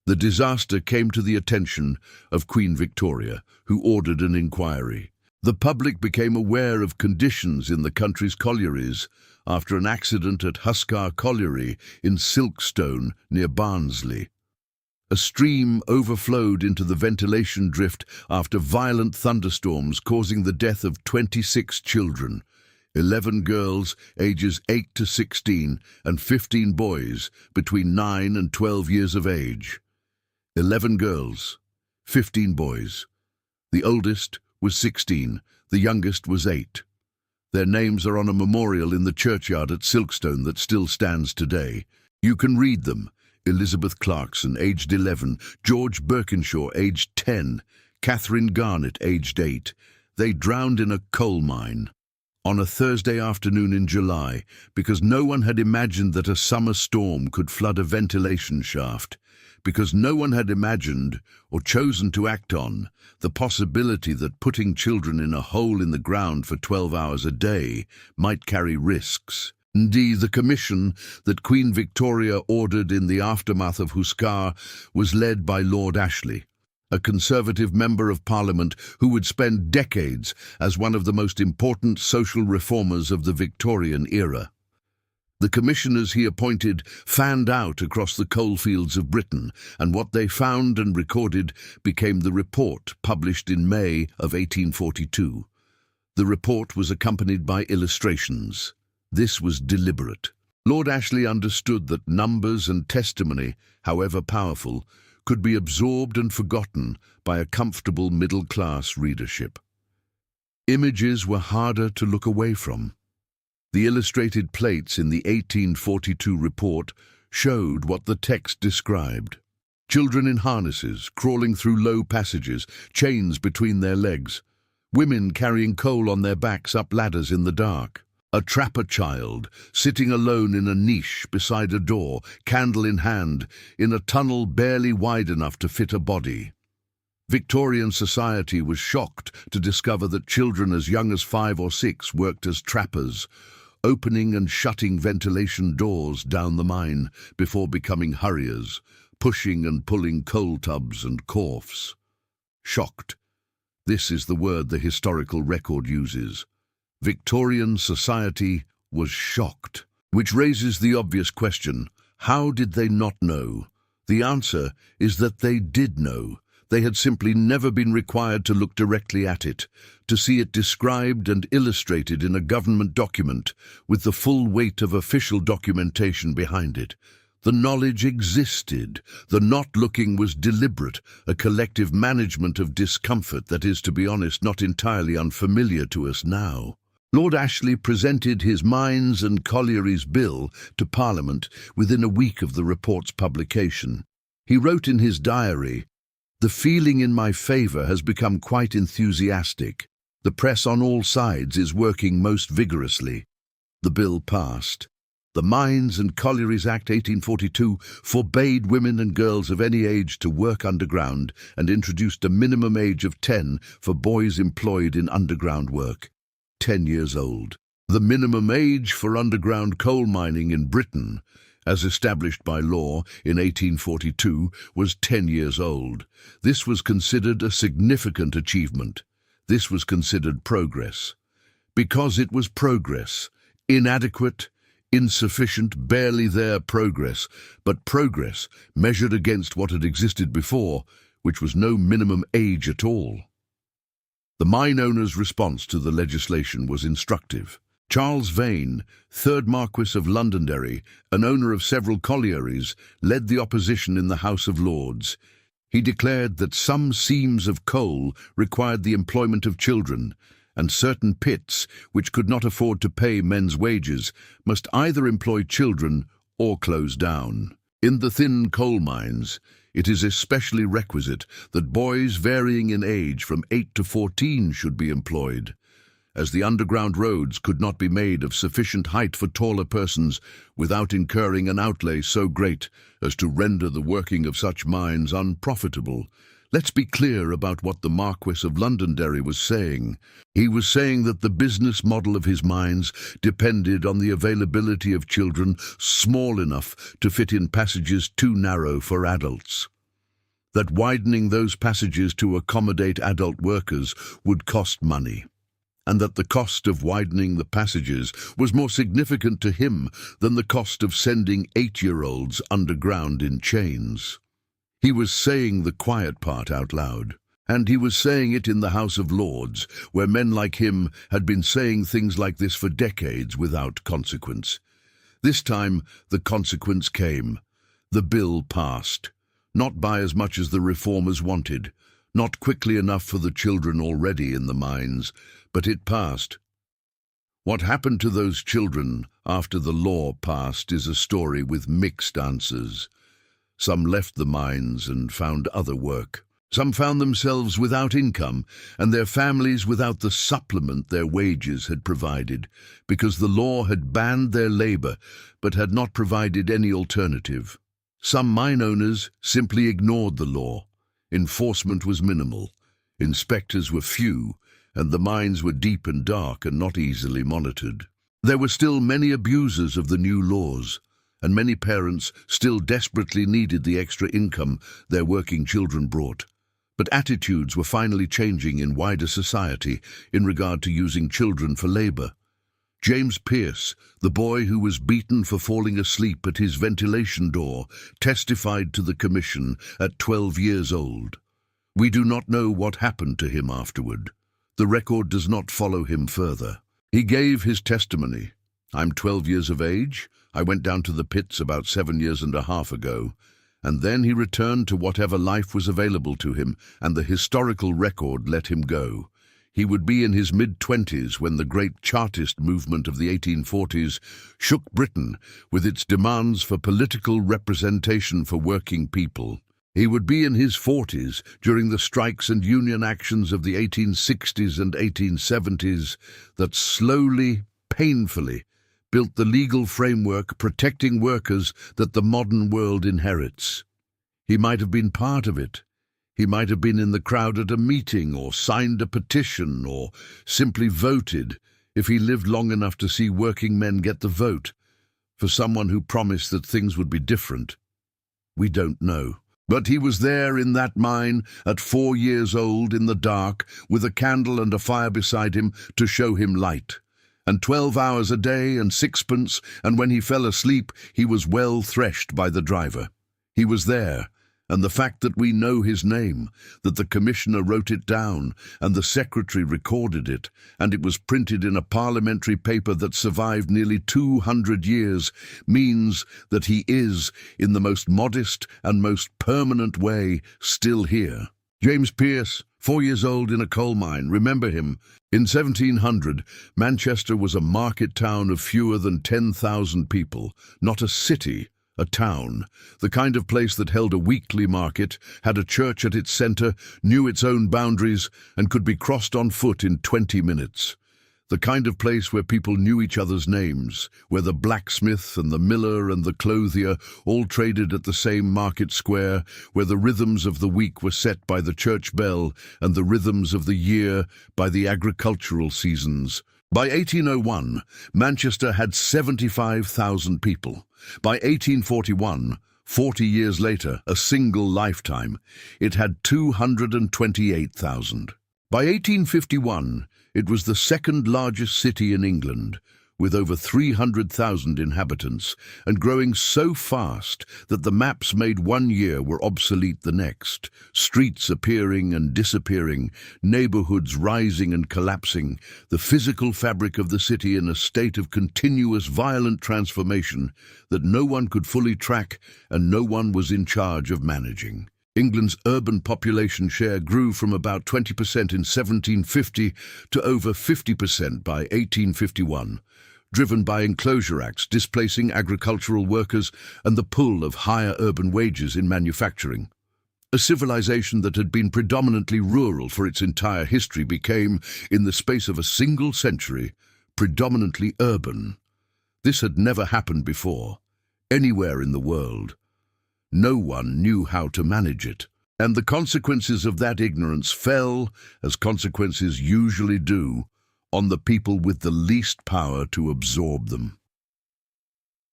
Speaker 1: The disaster came to the attention of Queen Victoria, who ordered an inquiry. The public became aware of conditions in the country's collieries after an accident at Husker Colliery in Silkstone near Barnsley. A stream overflowed into the ventilation drift after violent thunderstorms, causing the death of 26 children, 11 girls ages 8 to 16 and 15 boys between 9 and 12 years of age. 11 girls, 15 boys. The oldest was 16, the youngest was 8. Their names are on a memorial in the churchyard at Silkstone that still stands today. You can read them. Elizabeth Clarkson, aged 11, George Birkinshaw, aged 10, Catherine Garnett, aged 8. They drowned in a coal mine on a Thursday afternoon in July because no one had imagined that a summer storm could flood a ventilation shaft, because no one had imagined, or chosen to act on, the possibility that putting children in a hole in the ground for 12 hours a day might carry risks. Indeed, the commission that Queen Victoria ordered in the aftermath of Husker was led by Lord Ashley, a Conservative Member of Parliament who would spend decades as one of the most important social reformers of the Victorian era. The commissioners he appointed fanned out across the coalfields of Britain, and what they found and recorded became the report published in May of 1842. The report was accompanied by illustrations. This was deliberate. Lord Ashley understood that numbers and testimony, however powerful, could be absorbed and forgotten by a comfortable middle-class readership. Images were harder to look away from. The illustrated plates in the 1842 report showed what the text described. Children in harnesses, crawling through low passages, chains between their legs. Women carrying coal on their backs up ladders in the dark. A trapper child, sitting alone in a niche beside a door, candle in hand, in a tunnel barely wide enough to fit a body. Victorian society was shocked to discover that children as young as 5 or 6 worked as trappers, opening and shutting ventilation doors down the mine before becoming hurriers, pushing and pulling coal tubs and corfs. Shocked. This is the word the historical record uses. Victorian society was shocked, which raises the obvious question, how did they not know? The answer is that they did know. They had simply never been required to look directly at it, to see it described and illustrated in a government document with the full weight of official documentation behind it. The knowledge existed. The not looking was deliberate, a collective management of discomfort that is, to be honest, not entirely unfamiliar to us now. Lord Ashley presented his Mines and Collieries Bill to Parliament within a week of the report's publication. He wrote in his diary, "The feeling in my favour has become quite enthusiastic. The press on all sides is working most vigorously." The bill passed. The Mines and Collieries Act 1842 forbade women and girls of any age to work underground and introduced a minimum age of 10 for boys employed in underground work. 10 years old. The minimum age for underground coal mining in Britain, as established by law in 1842, was 10 years old. This was considered a significant achievement. This was considered progress. Because it was progress, inadequate, insufficient, barely there progress, but progress measured against what had existed before, which was no minimum age at all. The mine owners' response to the legislation was instructive. Charles Vane, 3rd Marquess of Londonderry, an owner of several collieries, led the opposition in the House of Lords. He declared that some seams of coal required the employment of children, and certain pits, which could not afford to pay men's wages, must either employ children or close down. In the thin coal mines, it is especially requisite that boys varying in age from 8 to 14 should be employed, as the underground roads could not be made of sufficient height for taller persons without incurring an outlay so great as to render the working of such mines unprofitable. Let's be clear about what the Marquess of Londonderry was saying. He was saying that the business model of his mines depended on the availability of children small enough to fit in passages too narrow for adults. That widening those passages to accommodate adult workers would cost money, and that the cost of widening the passages was more significant to him than the cost of sending 8-year-olds underground in chains. He was saying the quiet part out loud, and he was saying it in the House of Lords, where men like him had been saying things like this for decades without consequence. This time, the consequence came. The bill passed, not by as much as the reformers wanted, not quickly enough for the children already in the mines, but it passed. What happened to those children after the law passed is a story with mixed answers. Some left the mines and found other work. Some found themselves without income and their families without the supplement their wages had provided, because the law had banned their labor but had not provided any alternative. Some mine owners simply ignored the law. Enforcement was minimal. Inspectors were few, and the mines were deep and dark and not easily monitored. There were still many abusers of the new laws, and many parents still desperately needed the extra income their working children brought. But attitudes were finally changing in wider society in regard to using children for labor. James Pearce, the boy who was beaten for falling asleep at his ventilation door, testified to the commission at 12 years old. We do not know what happened to him afterward. The record does not follow him further. He gave his testimony. I'm 12 years of age. I went down to the pits about 7.5 years ago. And then he returned to whatever life was available to him, and the historical record let him go. He would be in his mid-20s when the great Chartist movement of the 1840s shook Britain with its demands for political representation for working people. He would be in his 40s during the strikes and union actions of the 1860s and 1870s that slowly, painfully, built the legal framework protecting workers that the modern world inherits. He might have been part of it. He might have been in the crowd at a meeting, or signed a petition, or simply voted, if he lived long enough to see working men get the vote, for someone who promised that things would be different. We don't know. But he was there in that mine at 4 years old in the dark, with a candle and a fire beside him to show him light. And 12 hours a day and 6pence, and when he fell asleep, he was well threshed by the driver. He was there, and the fact that we know his name, that the commissioner wrote it down, and the secretary recorded it, and it was printed in a parliamentary paper that survived nearly 200 years, means that he is, in the most modest and most permanent way, still here. James Pearce, 4 years old in a coal mine, remember him. In 1700, Manchester was a market town of fewer than 10,000 people, not a city, a town, the kind of place that held a weekly market, had a church at its centre, knew its own boundaries, and could be crossed on foot in 20 minutes. The kind of place where people knew each other's names, where the blacksmith and the miller and the clothier all traded at the same market square, where the rhythms of the week were set by the church bell and the rhythms of the year by the agricultural seasons. By 1801, Manchester had 75,000 people. By 1841, 40 years later, a single lifetime, it had 228,000. By 1851, it was the second largest city in England, with over 300,000 inhabitants, and growing so fast that the maps made one year were obsolete the next, streets appearing and disappearing, neighbourhoods rising and collapsing, the physical fabric of the city in a state of continuous violent transformation that no one could fully track and no one was in charge of managing. England's urban population share grew from about 20% in 1750 to over 50% by 1851, driven by enclosure acts displacing agricultural workers and the pull of higher urban wages in manufacturing. A civilization that had been predominantly rural for its entire history became, in the space of a single century, predominantly urban. This had never happened before, anywhere in the world. No one knew how to manage it, and the consequences of that ignorance fell, as consequences usually do, on the people with the least power to absorb them.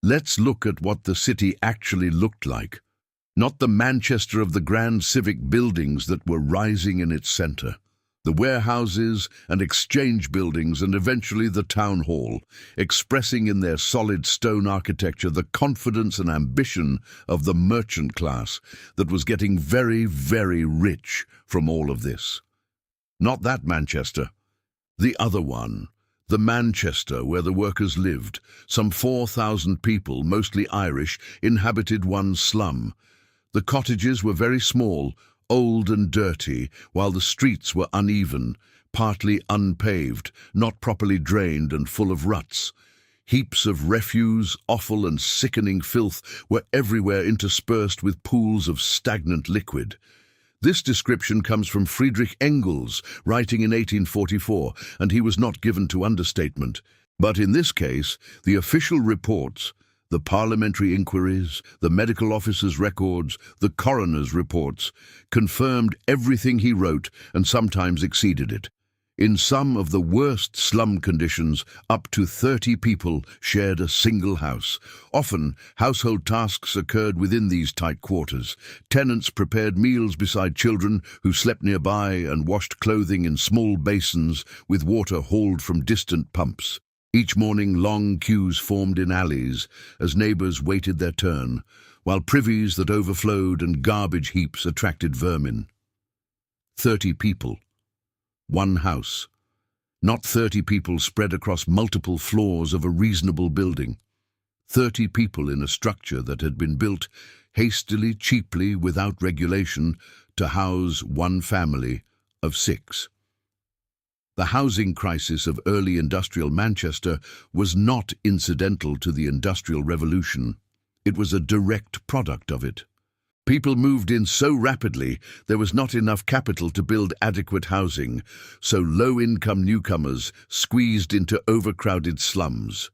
Speaker 1: Let's look at what the city actually looked like, not the Manchester of the grand civic buildings that were rising in its centre. The warehouses and exchange buildings and eventually the town hall, expressing in their solid stone architecture the confidence and ambition of the merchant class that was getting very, very rich from all of this. Not that Manchester, the other one, the Manchester where the workers lived. Some 4,000 people, mostly Irish, inhabited one slum. The cottages were very small, old and dirty, while the streets were uneven, partly unpaved, not properly drained and full of ruts. Heaps of refuse, offal and sickening filth were everywhere interspersed with pools of stagnant liquid. This description comes from Friedrich Engels, writing in 1844, and he was not given to understatement. But in this case, the official reports, the parliamentary inquiries, the medical officers' records, the coroner's reports, confirmed everything he wrote and sometimes exceeded it. In some of the worst slum conditions, up to 30 people shared a single house. Often, household tasks occurred within these tight quarters. Tenants prepared meals beside children who slept nearby and washed clothing in small basins with water hauled from distant pumps. Each morning long queues formed in alleys as neighbours waited their turn, while privies that overflowed and garbage heaps attracted vermin. 30 people. One house. Not 30 people spread across multiple floors of a reasonable building. 30 people in a structure that had been built hastily, cheaply, without regulation, to house one family of 6. The housing crisis of early industrial Manchester was not incidental to the Industrial Revolution. It was a direct product of it. People moved in so rapidly there was not enough capital to build adequate housing, so low-income newcomers squeezed into overcrowded slums.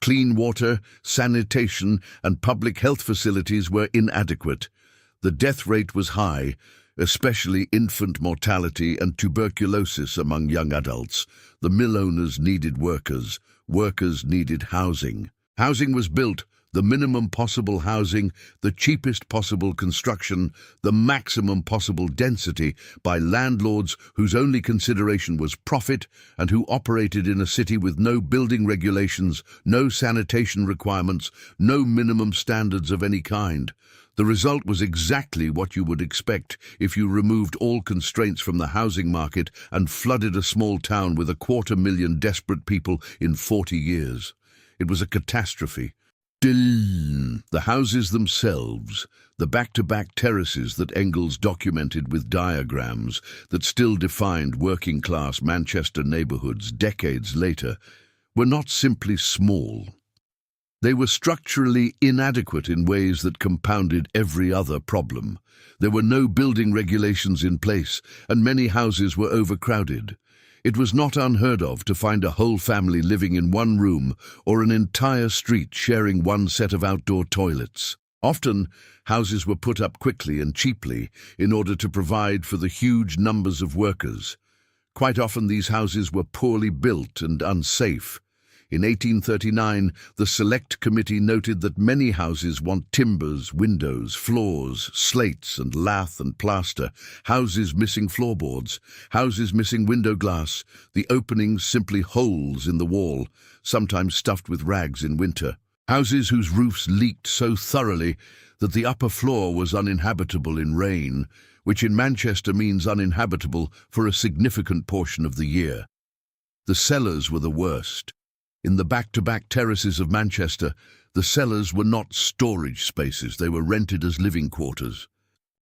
Speaker 1: Clean water, sanitation, and public health facilities were inadequate. The death rate was high, especially infant mortality and tuberculosis among young adults. The mill owners needed workers. Workers needed housing. Housing was built, the minimum possible housing, the cheapest possible construction, the maximum possible density, by landlords whose only consideration was profit and who operated in a city with no building regulations, no sanitation requirements, no minimum standards of any kind. The result was exactly what you would expect if you removed all constraints from the housing market and flooded a small town with 250,000 desperate people in 40 years. It was a catastrophe. The houses themselves, the back-to-back terraces that Engels documented with diagrams that still defined working-class Manchester neighbourhoods decades later, were not simply small. They were structurally inadequate in ways that compounded every other problem. There were no building regulations in place, and many houses were overcrowded. It was not unheard of to find a whole family living in one room or an entire street sharing one set of outdoor toilets. Often, houses were put up quickly and cheaply in order to provide for the huge numbers of workers. Quite often these houses were poorly built and unsafe. In 1839, the Select Committee noted that many houses want timbers, windows, floors, slates and lath and plaster, houses missing floorboards, houses missing window glass, the openings simply holes in the wall, sometimes stuffed with rags in winter, houses whose roofs leaked so thoroughly that the upper floor was uninhabitable in rain, which in Manchester means uninhabitable for a significant portion of the year. The cellars were the worst. In the back-to-back terraces of Manchester, the cellars were not storage spaces, they were rented as living quarters.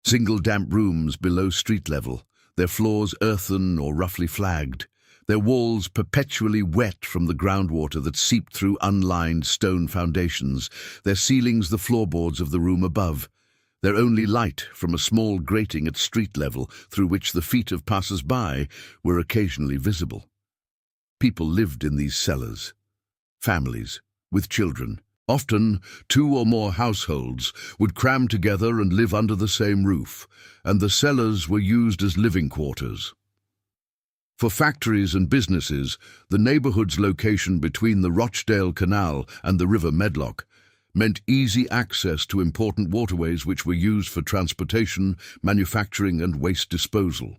Speaker 1: Single damp rooms below street level, their floors earthen or roughly flagged, their walls perpetually wet from the groundwater that seeped through unlined stone foundations, their ceilings the floorboards of the room above, their only light from a small grating at street level through which the feet of passers-by were occasionally visible. People lived in these cellars. Families, with children. Often, 2 or more households would cram together and live under the same roof, and the cellars were used as living quarters. For factories and businesses, the neighbourhood's location between the Rochdale Canal and the River Medlock meant easy access to important waterways which were used for transportation, manufacturing and waste disposal.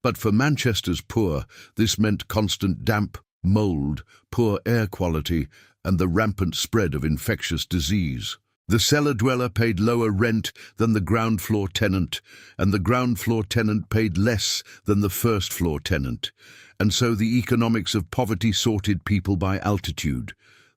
Speaker 1: But for Manchester's poor, this meant constant damp, mould, poor air quality, and the rampant spread of infectious disease. The cellar dweller paid lower rent than the ground floor tenant, and the ground floor tenant paid less than the first floor tenant, and so the economics of poverty sorted people by altitude,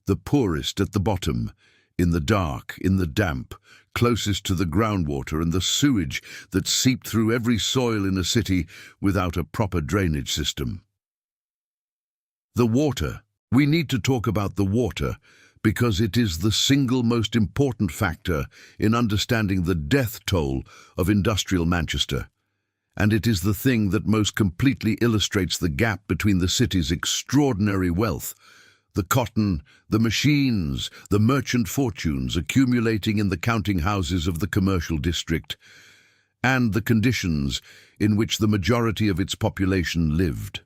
Speaker 1: the poorest at the bottom, in the dark, in the damp, closest to the groundwater and the sewage that seeped through every soil in a city without a proper drainage system. The water. We need to talk about the water because it is the single most important factor in understanding the death toll of industrial Manchester. And it is the thing that most completely illustrates the gap between the city's extraordinary wealth, the cotton, the machines, the merchant fortunes accumulating in the counting houses of the commercial district, and the conditions in which the majority of its population lived.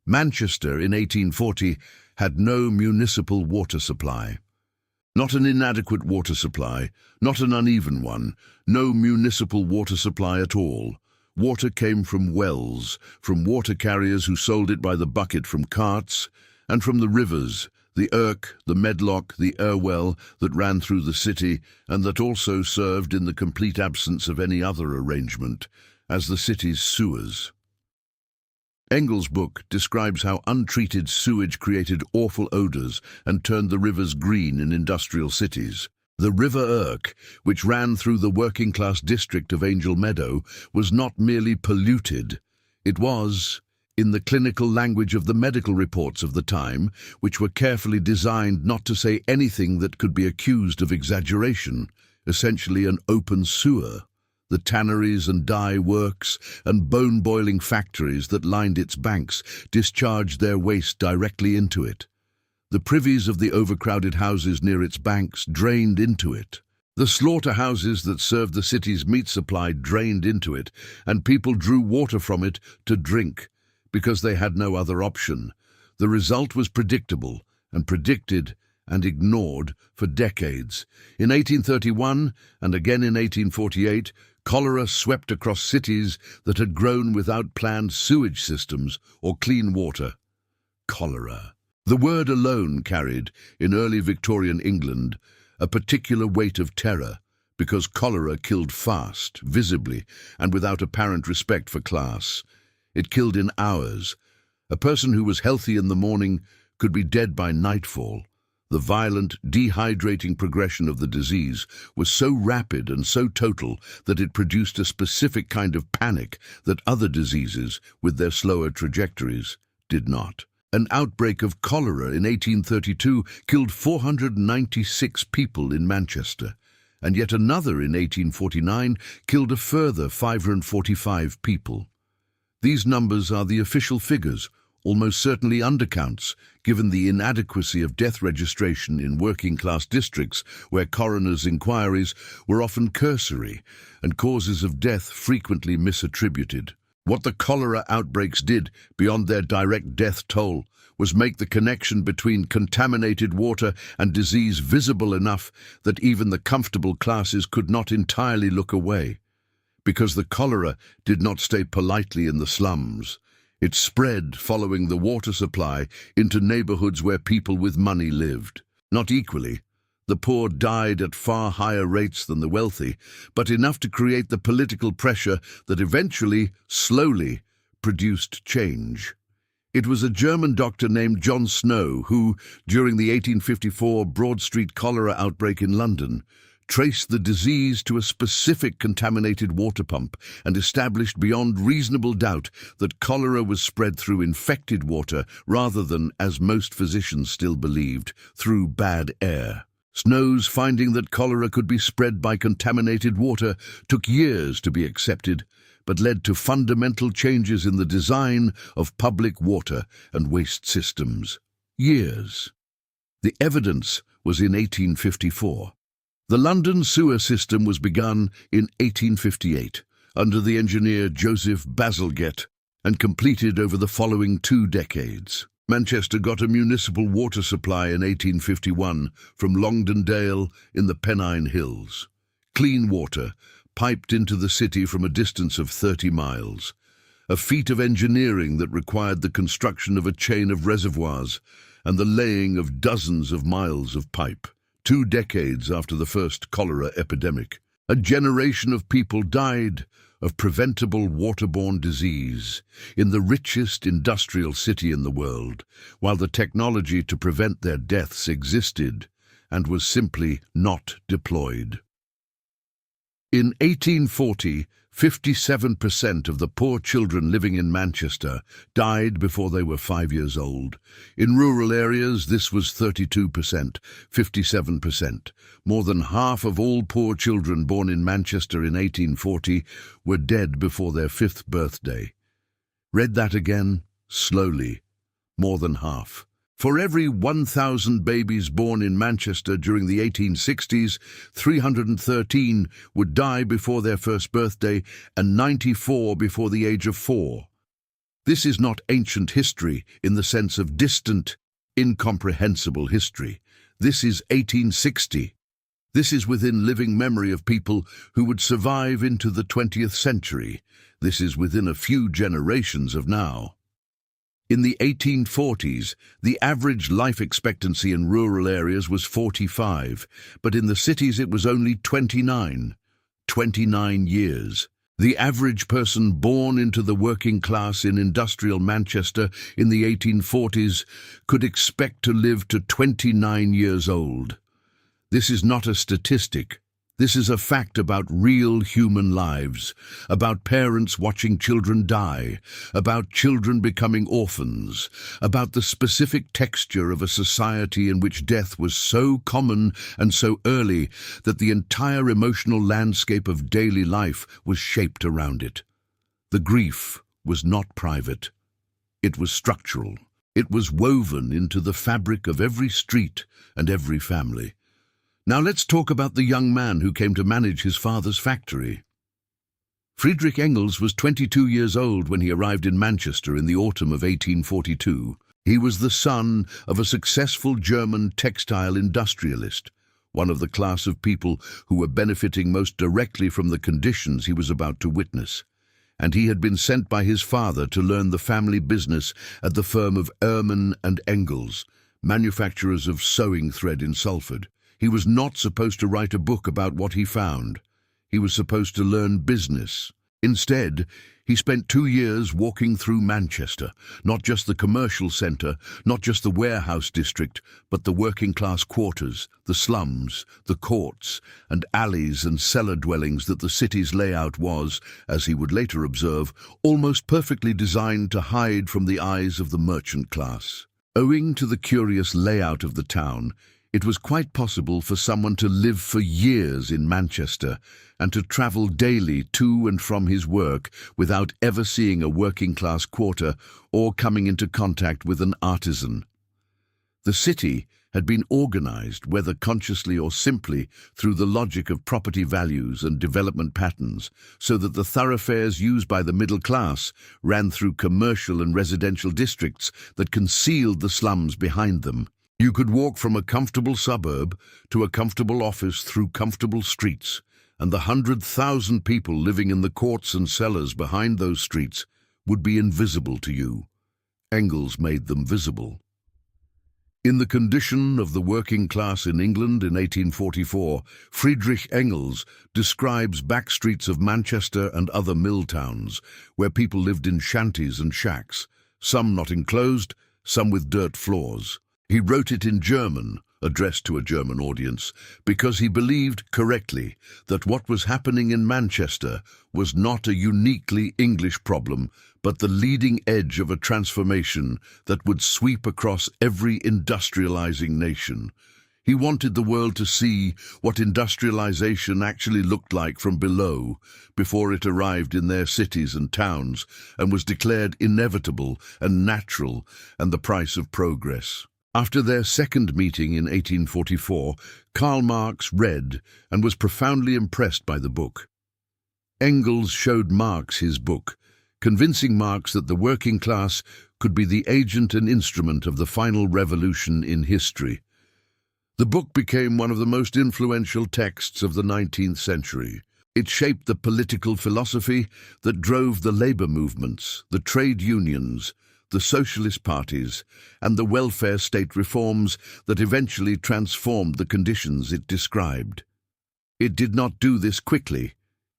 Speaker 1: Manchester in 1840 had no municipal water supply. Not an inadequate water supply, not an uneven one, no municipal water supply at all. Water came from wells, from water carriers who sold it by the bucket from carts, and from the rivers, the Irk, the Medlock, the Irwell that ran through the city and that also served in the complete absence of any other arrangement as the city's sewers. Engel's book describes how untreated sewage created awful odors and turned the rivers green in industrial cities. The River Irk, which ran through the working-class district of Angel Meadow, was not merely polluted. It was, in the clinical language of the medical reports of the time, which were carefully designed not to say anything that could be accused of exaggeration, essentially an open sewer. The tanneries and dye works and bone-boiling factories that lined its banks discharged their waste directly into it. The privies of the overcrowded houses near its banks drained into it. The slaughterhouses that served the city's meat supply drained into it, and people drew water from it to drink, because they had no other option. The result was predictable, and predicted and ignored for decades. In 1831, and again in 1848, cholera swept across cities that had grown without planned sewage systems or clean water. Cholera. The word alone carried, in early Victorian England, a particular weight of terror, because cholera killed fast, visibly, and without apparent respect for class. It killed in hours. A person who was healthy in the morning could be dead by nightfall. The violent, dehydrating progression of the disease was so rapid and so total that it produced a specific kind of panic that other diseases, with their slower trajectories, did not. An outbreak of cholera in 1832 killed 496 people in Manchester, and yet another in 1849 killed a further 545 people. These numbers are the official figures, almost certainly undercounts, given the inadequacy of death registration in working-class districts where coroners' inquiries were often cursory and causes of death frequently misattributed. What the cholera outbreaks did, beyond their direct death toll, was make the connection between contaminated water and disease visible enough that even the comfortable classes could not entirely look away. Because the cholera did not stay politely in the slums. It spread, following the water supply, into neighborhoods where people with money lived. Not equally. The poor died at far higher rates than the wealthy, but enough to create the political pressure that eventually, slowly, produced change. It was a German doctor named John Snow who, during the 1854 Broad Street cholera outbreak in London, traced the disease to a specific contaminated water pump and established beyond reasonable doubt that cholera was spread through infected water rather than, as most physicians still believed, through bad air. Snow's finding that cholera could be spread by contaminated water took years to be accepted, but led to fundamental changes in the design of public water and waste systems. Years. The evidence was in 1854. The London sewer system was begun in 1858 under the engineer Joseph Bazalgette and completed over the following 2 decades. Manchester got a municipal water supply in 1851 from Longdendale in the Pennine Hills. Clean water, piped into the city from a distance of 30 miles. A feat of engineering that required the construction of a chain of reservoirs and the laying of dozens of miles of pipe. 2 decades after the first cholera epidemic, a generation of people died of preventable waterborne disease in the richest industrial city in the world, while the technology to prevent their deaths existed and was simply not deployed. In 1840, 57% of the poor children living in Manchester died before they were 5 years old. In rural areas, this was 32%, 57%. More than half of all poor children born in Manchester in 1840 were dead before their 5th birthday. Read that again, slowly. More than half. For every 1,000 babies born in Manchester during the 1860s, 313 would die before their 1st birthday and 94 before the age of 4. This is not ancient history in the sense of distant, incomprehensible history. This is 1860. This is within living memory of people who would survive into the 20th century. This is within a few generations of now. In the 1840s, the average life expectancy in rural areas was 45, but in the cities it was only 29. 29 years. The average person born into the working class in industrial Manchester in the 1840s could expect to live to 29 years old. This is not a statistic. This is a fact about real human lives, about parents watching children die, about children becoming orphans, about the specific texture of a society in which death was so common and so early that the entire emotional landscape of daily life was shaped around it. The grief was not private. It was structural. It was woven into the fabric of every street and every family. Now let's talk about the young man who came to manage his father's factory. Friedrich Engels was 22 years old when he arrived in Manchester in the autumn of 1842. He was the son of a successful German textile industrialist, one of the class of people who were benefiting most directly from the conditions he was about to witness. And he had been sent by his father to learn the family business at the firm of Ehrmann and Engels, manufacturers of sewing thread in Salford. He was not supposed to write a book about what he found. He was supposed to learn business. Instead, he spent 2 years walking through Manchester, not just the commercial centre, not just the warehouse district, but the working-class quarters, the slums, the courts, and alleys and cellar dwellings that the city's layout was, as he would later observe, almost perfectly designed to hide from the eyes of the merchant class. Owing to the curious layout of the town, it was quite possible for someone to live for years in Manchester and to travel daily to and from his work without ever seeing a working-class quarter or coming into contact with an artisan. The city had been organized, whether consciously or simply, through the logic of property values and development patterns, so that the thoroughfares used by the middle class ran through commercial and residential districts that concealed the slums behind them. You could walk from a comfortable suburb to a comfortable office through comfortable streets, and the 100,000 people living in the courts and cellars behind those streets would be invisible to you. Engels made them visible. In The Condition of the Working Class in England in 1844, Friedrich Engels describes back streets of Manchester and other mill towns, where people lived in shanties and shacks, some not enclosed, some with dirt floors. He wrote it in German, addressed to a German audience, because he believed correctly that what was happening in Manchester was not a uniquely English problem, but the leading edge of a transformation that would sweep across every industrializing nation. He wanted the world to see what industrialization actually looked like from below, before it arrived in their cities and towns and was declared inevitable and natural and the price of progress. After their second meeting in 1844, Karl Marx read and was profoundly impressed by the book. Engels showed Marx his book, convincing Marx that the working class could be the agent and instrument of the final revolution in history. The book became one of the most influential texts of the 19th century. It shaped the political philosophy that drove the labor movements, the trade unions, the socialist parties, and the welfare state reforms that eventually transformed the conditions it described. It did not do this quickly.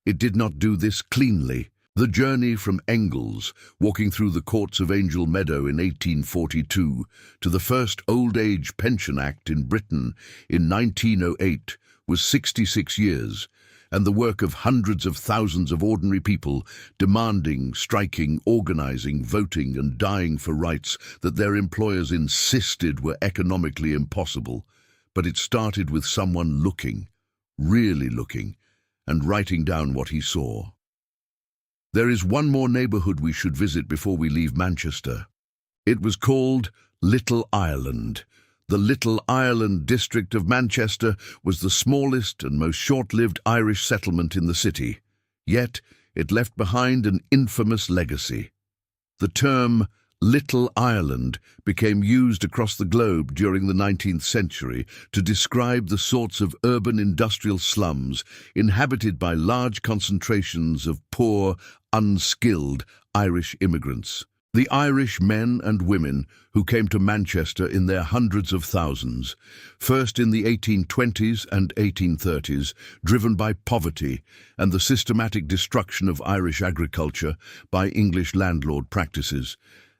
Speaker 1: It did not do this cleanly. The journey from Engels, walking through the courts of Angel Meadow in 1842, to the first Old Age Pension Act in Britain in 1908 was 66 years, and the work of hundreds of thousands of ordinary people demanding, striking, organizing, voting, and dying for rights that their employers insisted were economically impossible. But it started with someone looking, really looking, and writing down what he saw. There is one more neighborhood we should visit before we leave Manchester. It was called Little Ireland. The Little Ireland district of Manchester was the smallest and most short-lived Irish settlement in the city, yet it left behind an infamous legacy. The term Little Ireland became used across the globe during the 19th century to describe the sorts of urban industrial slums inhabited by large concentrations of poor, unskilled Irish immigrants. The Irish men and women who came to Manchester in their hundreds of thousands, first in the 1820s and 1830s, driven by poverty and the systematic destruction of Irish agriculture by English landlord practices,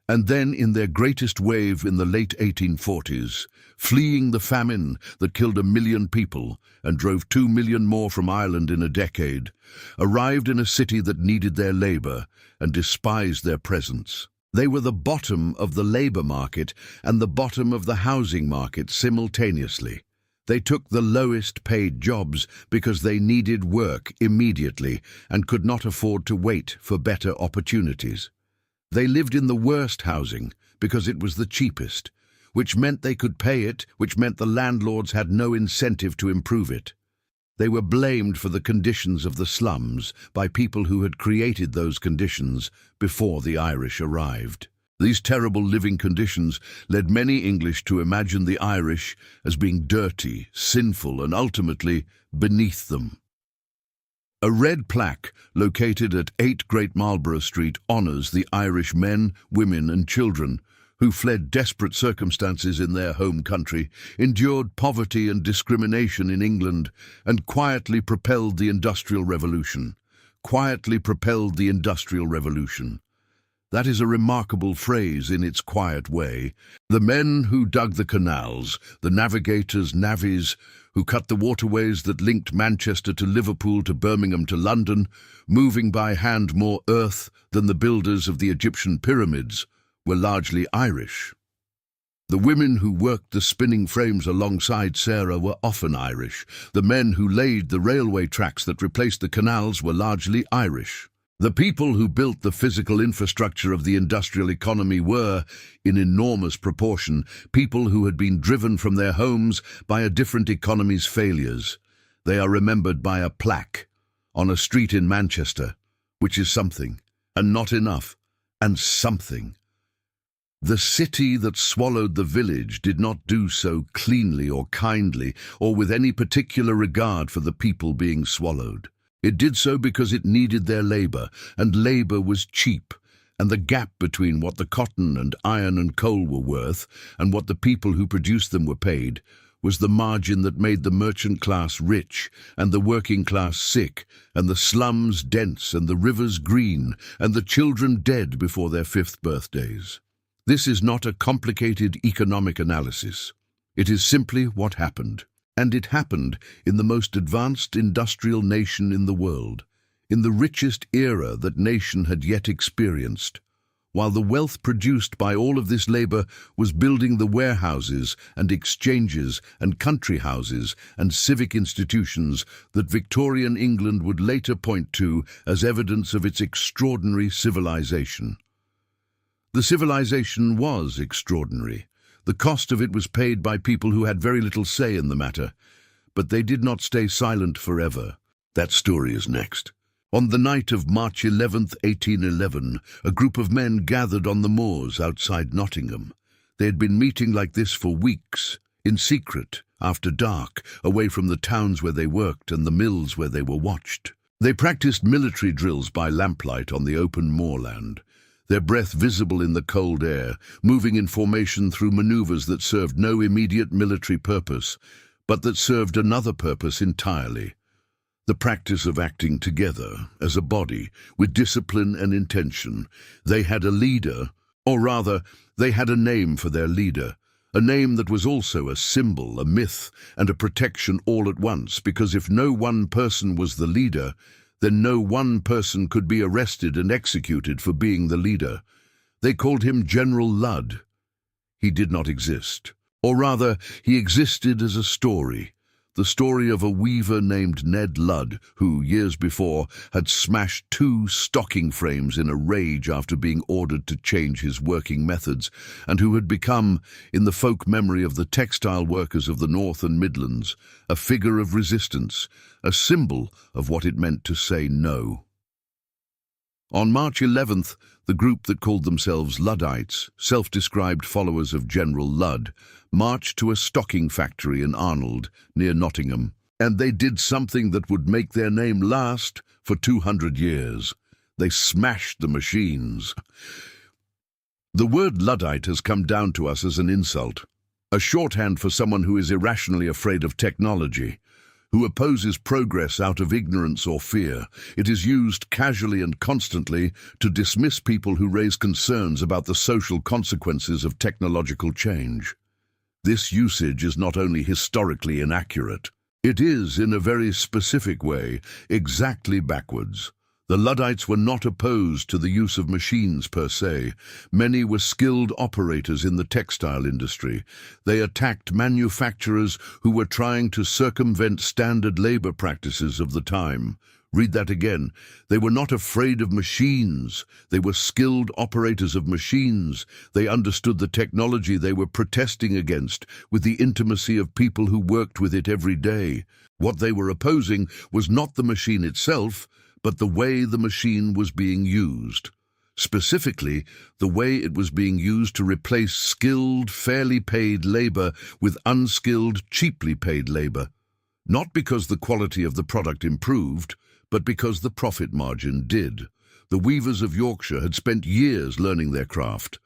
Speaker 1: and then in their greatest wave in the late 1840s, fleeing the famine that killed 1 million people and drove 2 million more from Ireland in a decade, arrived in a city that needed their labour and despised their presence. They were the bottom of the labour market and the bottom of the housing market simultaneously. They took the lowest paid jobs because they needed work immediately and could not afford to wait for better opportunities. They lived in the worst housing because it was the cheapest, which meant they could pay it, which meant the landlords had no incentive to improve it. They were blamed for the conditions of the slums by people who had created those conditions before the Irish arrived. These terrible living conditions led many English to imagine the Irish as being dirty, sinful, and ultimately beneath them. A red plaque located at 8 Great Marlborough Street honours the Irish men, women and children who fled desperate circumstances in their home country, endured poverty and discrimination in England, and quietly propelled the Industrial Revolution. Quietly propelled the Industrial Revolution. That is a remarkable phrase in its quiet way. The men who dug the canals, the navigators, navvies, who cut the waterways that linked Manchester to Liverpool to Birmingham to London, moving by hand more earth than the builders of the Egyptian pyramids, were largely Irish. The women who worked the spinning frames alongside Sarah were often Irish. The men who laid the railway tracks that replaced the canals were largely Irish. The people who built the physical infrastructure of the industrial economy were, in enormous proportion, people who had been driven from their homes by a different economy's failures. They are remembered by a plaque on a street in Manchester, which is something, and not enough, and something. The city that swallowed the village did not do so cleanly or kindly or with any particular regard for the people being swallowed. It did so because it needed their labour, and labour was cheap, and the gap between what the cotton and iron and coal were worth and what the people who produced them were paid was the margin that made the merchant class rich and the working class sick and the slums dense and the rivers green and the children dead before their 5th birthdays. This is not a complicated economic analysis. It is simply what happened. And it happened in the most advanced industrial nation in the world, in the richest era that nation had yet experienced, while the wealth produced by all of this labour was building the warehouses and exchanges and country houses and civic institutions that Victorian England would later point to as evidence of its extraordinary civilization. The civilization was extraordinary. The cost of it was paid by people who had very little say in the matter, but they did not stay silent forever. That story is next. On the night of March 11th, 1811, a group of men gathered on the moors outside Nottingham. They had been meeting like this for weeks, in secret, after dark, away from the towns where they worked and the mills where they were watched. They practiced military drills by lamplight on the open moorland, their breath visible in the cold air, moving in formation through manoeuvres that served no immediate military purpose, but that served another purpose entirely: the practice of acting together, as a body, with discipline and intention. They had a leader, or rather, they had a name for their leader, a name that was also a symbol, a myth, and a protection all at once, because if no one person was the leader, then no one person could be arrested and executed for being the leader. They called him General Ludd. He did not exist. Or rather, he existed as a story, the story of a weaver named Ned Ludd, who, years before, had smashed 2 stocking frames in a rage after being ordered to change his working methods, and who had become, in the folk memory of the textile workers of the North and Midlands, a figure of resistance, a symbol of what it meant to say no. On March 11th, the group that called themselves Luddites, self-described followers of General Ludd, marched to a stocking factory in Arnold, near Nottingham, and they did something that would make their name last for 200 years. They smashed the machines. The word Luddite has come down to us as an insult, a shorthand for someone who is irrationally afraid of technology, who opposes progress out of ignorance or fear. It is used casually and constantly to dismiss people who raise concerns about the social consequences of technological change. This usage is not only historically inaccurate, it is, in a very specific way, exactly backwards. The Luddites were not opposed to the use of machines per se. Many were skilled operators in the textile industry. They attacked manufacturers who were trying to circumvent standard labor practices of the time. Read that again. They were not afraid of machines. They were skilled operators of machines. They understood the technology they were protesting against with the intimacy of people who worked with it every day. What they were opposing was not the machine itself, but the way the machine was being used. Specifically, the way it was being used to replace skilled, fairly paid labor with unskilled, cheaply paid labor. Not because the quality of the product improved, but because the profit margin did. The weavers of Yorkshire had spent years learning their craft.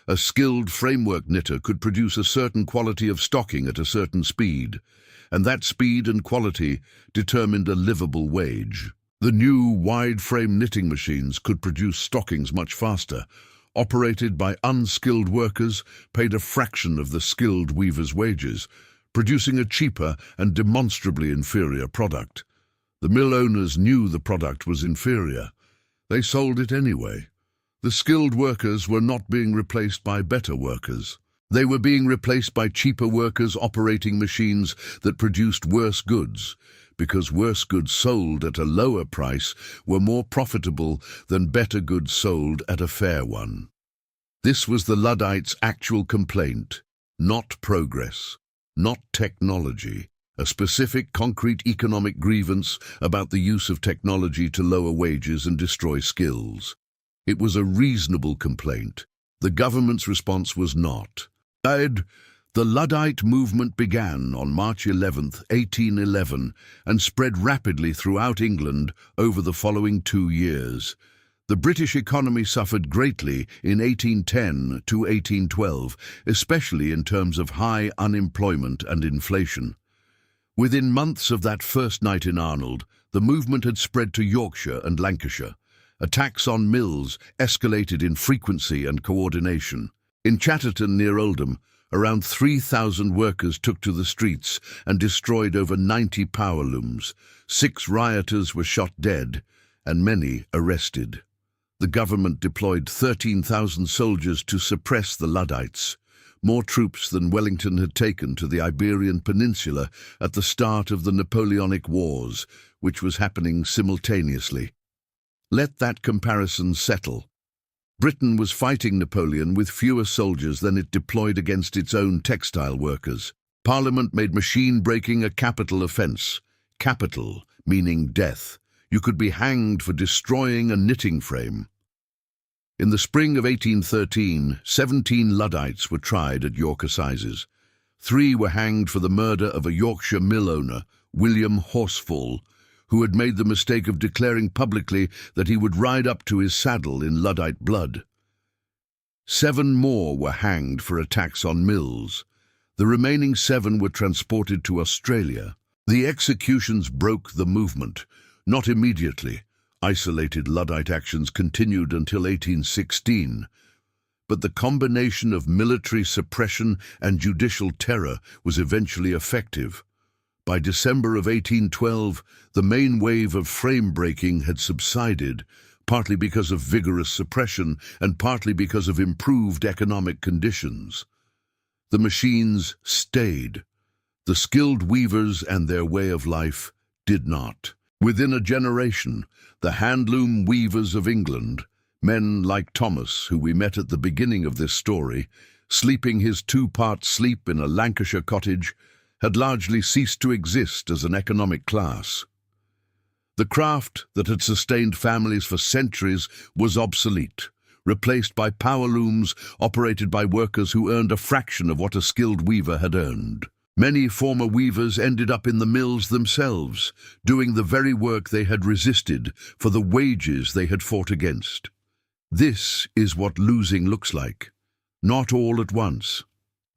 Speaker 1: A skilled framework knitter could produce a certain quality of stocking at a certain speed, and that speed and quality determined a livable wage. The new wide-frame knitting machines could produce stockings much faster, operated by unskilled workers, paid a fraction of the skilled weavers' wages, producing a cheaper and demonstrably inferior product. The mill owners knew the product was inferior. They sold it anyway. The skilled workers were not being replaced by better workers. They were being replaced by cheaper workers operating machines that produced worse goods, because worse goods sold at a lower price were more profitable than better goods sold at a fair one. This was the Luddites' actual complaint, not progress, not technology, a specific concrete economic grievance about the use of technology to lower wages and destroy skills. It was a reasonable complaint. The government's response was not. The Luddite movement began on March 11, 1811, and spread rapidly throughout England over the following 2 years. The British economy suffered greatly in 1810 to 1812, especially in terms of high unemployment and inflation. Within months of that first night in Arnold, the movement had spread to Yorkshire and Lancashire. Attacks on mills escalated in frequency and coordination. In Chatterton near Oldham, around 3,000 workers took to the streets and destroyed over 90 power looms. 6 rioters were shot dead and many arrested. The government deployed 13,000 soldiers to suppress the Luddites, more troops than Wellington had taken to the Iberian Peninsula at the start of the Napoleonic Wars, which was happening simultaneously. Let that comparison settle. Britain was fighting Napoleon with fewer soldiers than it deployed against its own textile workers. Parliament made machine-breaking a capital offence. Capital, meaning death. You could be hanged for destroying a knitting frame. In the spring of 1813, 17 Luddites were tried at York Assizes. 3 were hanged for the murder of a Yorkshire mill owner, William Horsfall, who had made the mistake of declaring publicly that he would ride up to his saddle in Luddite blood. 7 more were hanged for attacks on mills. The remaining 7 were transported to Australia. The executions broke the movement, not immediately. Isolated Luddite actions continued until 1816, but the combination of military suppression and judicial terror was eventually effective. By December of 1812, the main wave of frame-breaking had subsided, partly because of vigorous suppression and partly because of improved economic conditions. The machines stayed. The skilled weavers and their way of life did not. Within a generation, the handloom weavers of England, men like Thomas, who we met at the beginning of this story, sleeping his 2-part sleep in a Lancashire cottage, had largely ceased to exist as an economic class. The craft that had sustained families for centuries was obsolete, replaced by power looms operated by workers who earned a fraction of what a skilled weaver had earned. Many former weavers ended up in the mills themselves, doing the very work they had resisted for the wages they had fought against. This is what losing looks like. not all at once,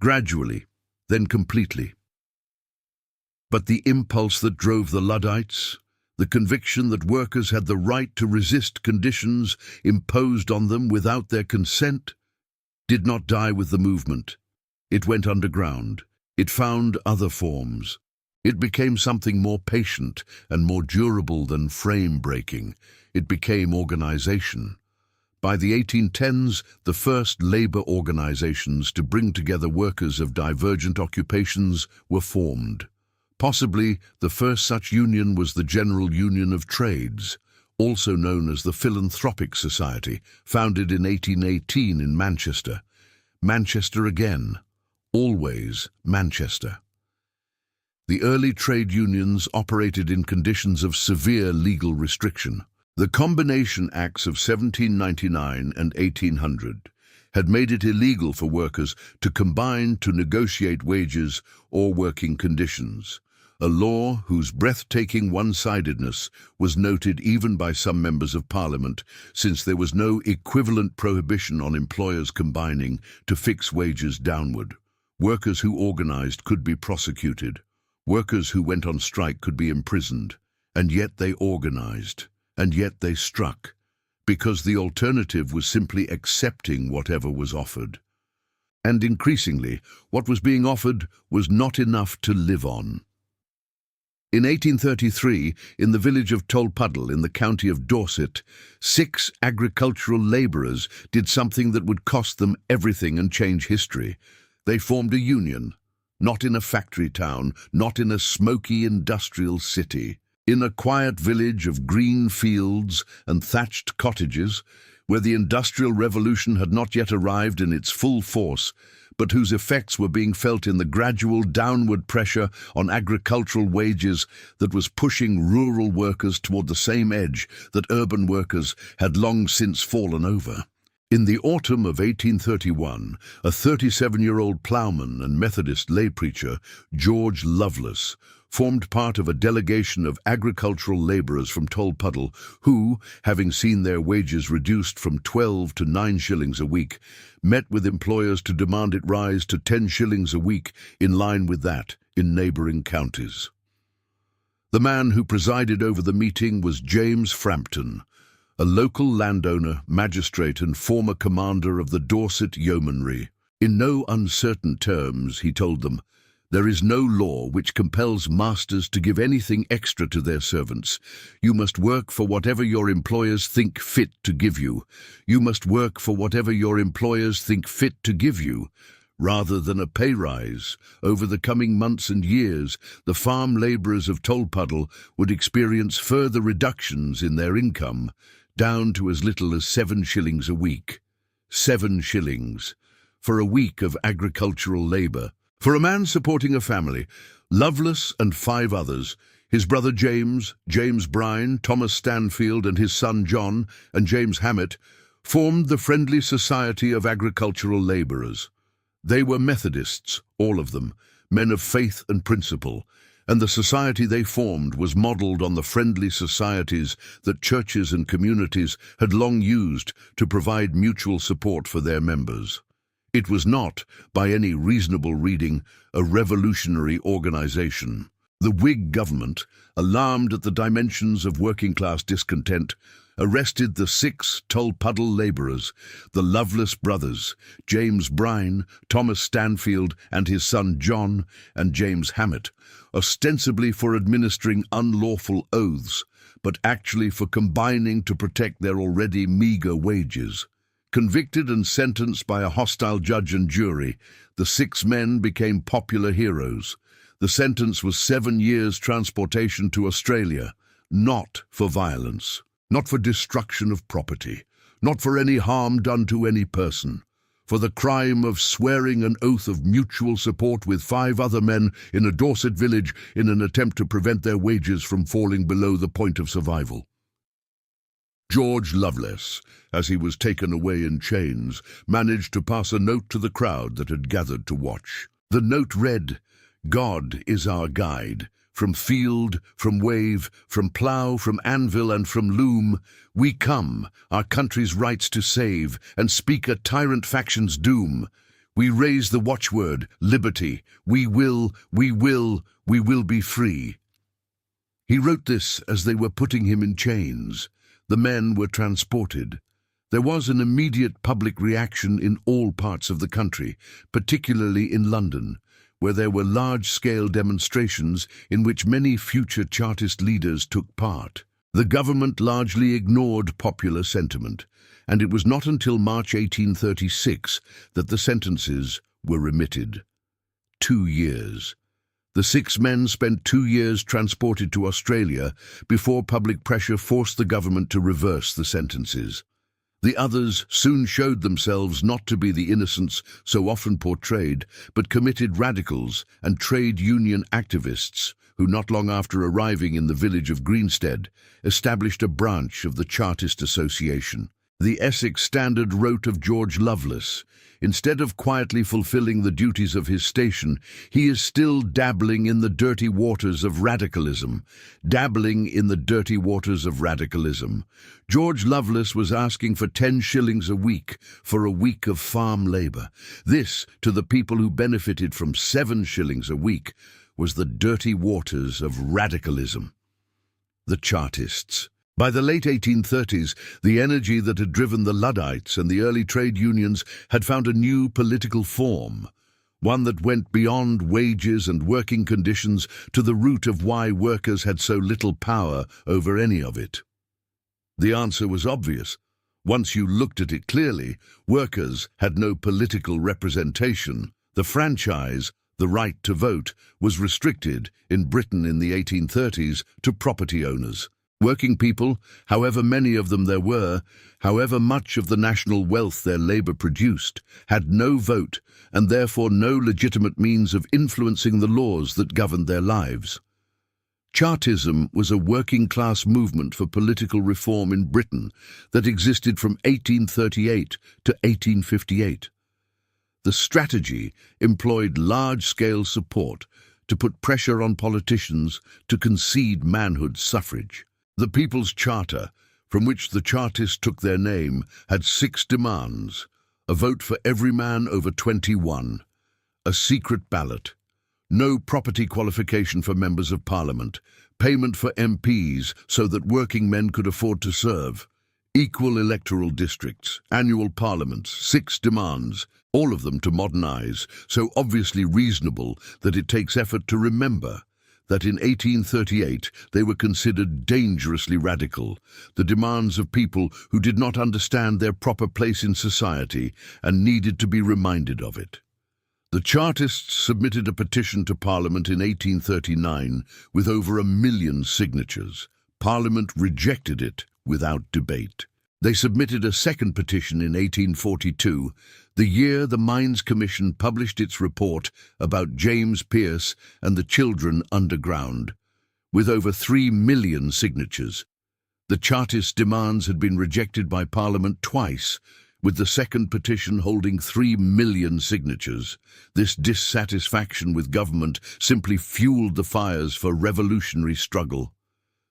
Speaker 1: gradually, then completely. But the impulse that drove the Luddites, the conviction that workers had the right to resist conditions imposed on them without their consent, did not die with the movement. It went underground. It found other forms. It became something more patient and more durable than frame-breaking. It became organization. By the 1810s, the first labor organizations to bring together workers of divergent occupations were formed. Possibly the first such union was the General Union of Trades, also known as the Philanthropic Society, founded in 1818 in Manchester. Manchester again, always Manchester. The early trade unions operated in conditions of severe legal restriction. The Combination Acts of 1799 and 1800 had made it illegal for workers to combine to negotiate wages or working conditions, a law whose breathtaking one-sidedness was noted even by some members of Parliament, since there was no equivalent prohibition on employers combining to fix wages downward. Workers who organized could be prosecuted. Workers who went on strike could be imprisoned. And yet they organized. And yet they struck, because the alternative was simply accepting whatever was offered. And increasingly, what was being offered was not enough to live on. In 1833, in the village of Tolpuddle in the county of Dorset, 6 agricultural labourers did something that would cost them everything and change history. They formed a union, not in a factory town, not in a smoky industrial city. In a quiet village of green fields and thatched cottages, where the Industrial Revolution had not yet arrived in its full force, but whose effects were being felt in the gradual downward pressure on agricultural wages that was pushing rural workers toward the same edge that urban workers had long since fallen over. In the autumn of 1831, a 37-year-old ploughman and Methodist lay preacher, George Loveless, formed part of a delegation of agricultural labourers from Tolpuddle who, having seen their wages reduced from 12 to 9 shillings a week, met with employers to demand it rise to 10 shillings a week in line with that in neighbouring counties. The man who presided over the meeting was James Frampton, a local landowner, magistrate and former commander of the Dorset Yeomanry. In no uncertain terms, he told them, "There is no law which compels masters to give anything extra to their servants. You must work for whatever your employers think fit to give you. You must work for whatever your employers think fit to give you. Rather than a pay rise, over the coming months and years, the farm labourers of Tolpuddle would experience further reductions in their income, down to as little as 7 shillings a week. 7 shillings for a week of agricultural labour. For a man supporting a family, Loveless and 5 others, his brother James, James Brine, Thomas Stanfield and his son John, and James Hammett, formed the Friendly Society of Agricultural Labourers. They were Methodists, all of them, men of faith and principle, and the society they formed was modelled on the friendly societies that churches and communities had long used to provide mutual support for their members. It was not, by any reasonable reading, a revolutionary organization. The Whig government, alarmed at the dimensions of working-class discontent, arrested the 6 Tolpuddle labourers, the Loveless brothers, James Brine, Thomas Stanfield and his son John, and James Hammett, ostensibly for administering unlawful oaths, but actually for combining to protect their already meagre wages. Convicted and sentenced by a hostile judge and jury, the 6 men became popular heroes. The sentence was 7 years' transportation to Australia, not for violence, not for destruction of property, not for any harm done to any person, for the crime of swearing an oath of mutual support with 5 other men in a Dorset village in an attempt to prevent their wages from falling below the point of survival. George Loveless, as he was taken away in chains, managed to pass a note to the crowd that had gathered to watch. The note read, "God is our guide. from field, from wave, from plough, from anvil, and from loom, we come, our country's rights to save, and speak a tyrant faction's doom. We raise the watchword, liberty. We will be free. He wrote this as they were putting him in chains. The men were transported. There was an immediate public reaction in all parts of the country, particularly in London, where there were large-scale demonstrations in which many future Chartist leaders took part. The government largely ignored popular sentiment, and it was not until March 1836 that the sentences were remitted. 2 years. The 6 men spent 2 years transported to Australia before public pressure forced the government to reverse the sentences. The others soon showed themselves not to be the innocents so often portrayed, but committed radicals and trade union activists who, not long after arriving in the village of Greenstead, established a branch of the Chartist Association. The Essex Standard wrote of George Loveless, "Instead of quietly fulfilling the duties of his station, he is still dabbling in the dirty waters of radicalism. Dabbling in the dirty waters of radicalism. George Loveless was asking for 10 shillings a week for a week of farm labour. This, to the people who benefited from 7 shillings a week, was the dirty waters of radicalism." The Chartists. By the late 1830s, the energy that had driven the Luddites and the early trade unions had found a new political form, one that went beyond wages and working conditions to the root of why workers had so little power over any of it. The answer was obvious. Once you looked at it clearly, workers had no political representation. The franchise, the right to vote, was restricted, in Britain in the 1830s, to property owners. Working people, however many of them there were, however much of the national wealth their labour produced, had no vote and therefore no legitimate means of influencing the laws that governed their lives. Chartism was a working-class movement for political reform in Britain that existed from 1838 to 1858. The strategy employed large-scale support to put pressure on politicians to concede manhood suffrage. The People's Charter, from which the Chartists took their name, had 6 demands: a vote for every man over 21, a secret ballot, no property qualification for members of Parliament, payment for MPs so that working men could afford to serve, equal electoral districts, annual parliaments, 6 demands, all of them to modernise, so obviously reasonable that it takes effort to remember that in 1838 they were considered dangerously radical, the demands of people who did not understand their proper place in society and needed to be reminded of it. The Chartists submitted a petition to Parliament in 1839 with over 1 million signatures. Parliament rejected it without debate. They submitted a second petition in 1842, the year the Mines Commission published its report about James Pearce and the children underground, with over 3 million signatures. The Chartist demands had been rejected by Parliament twice, with the second petition holding 3 million signatures. This dissatisfaction with government simply fueled the fires for revolutionary struggle.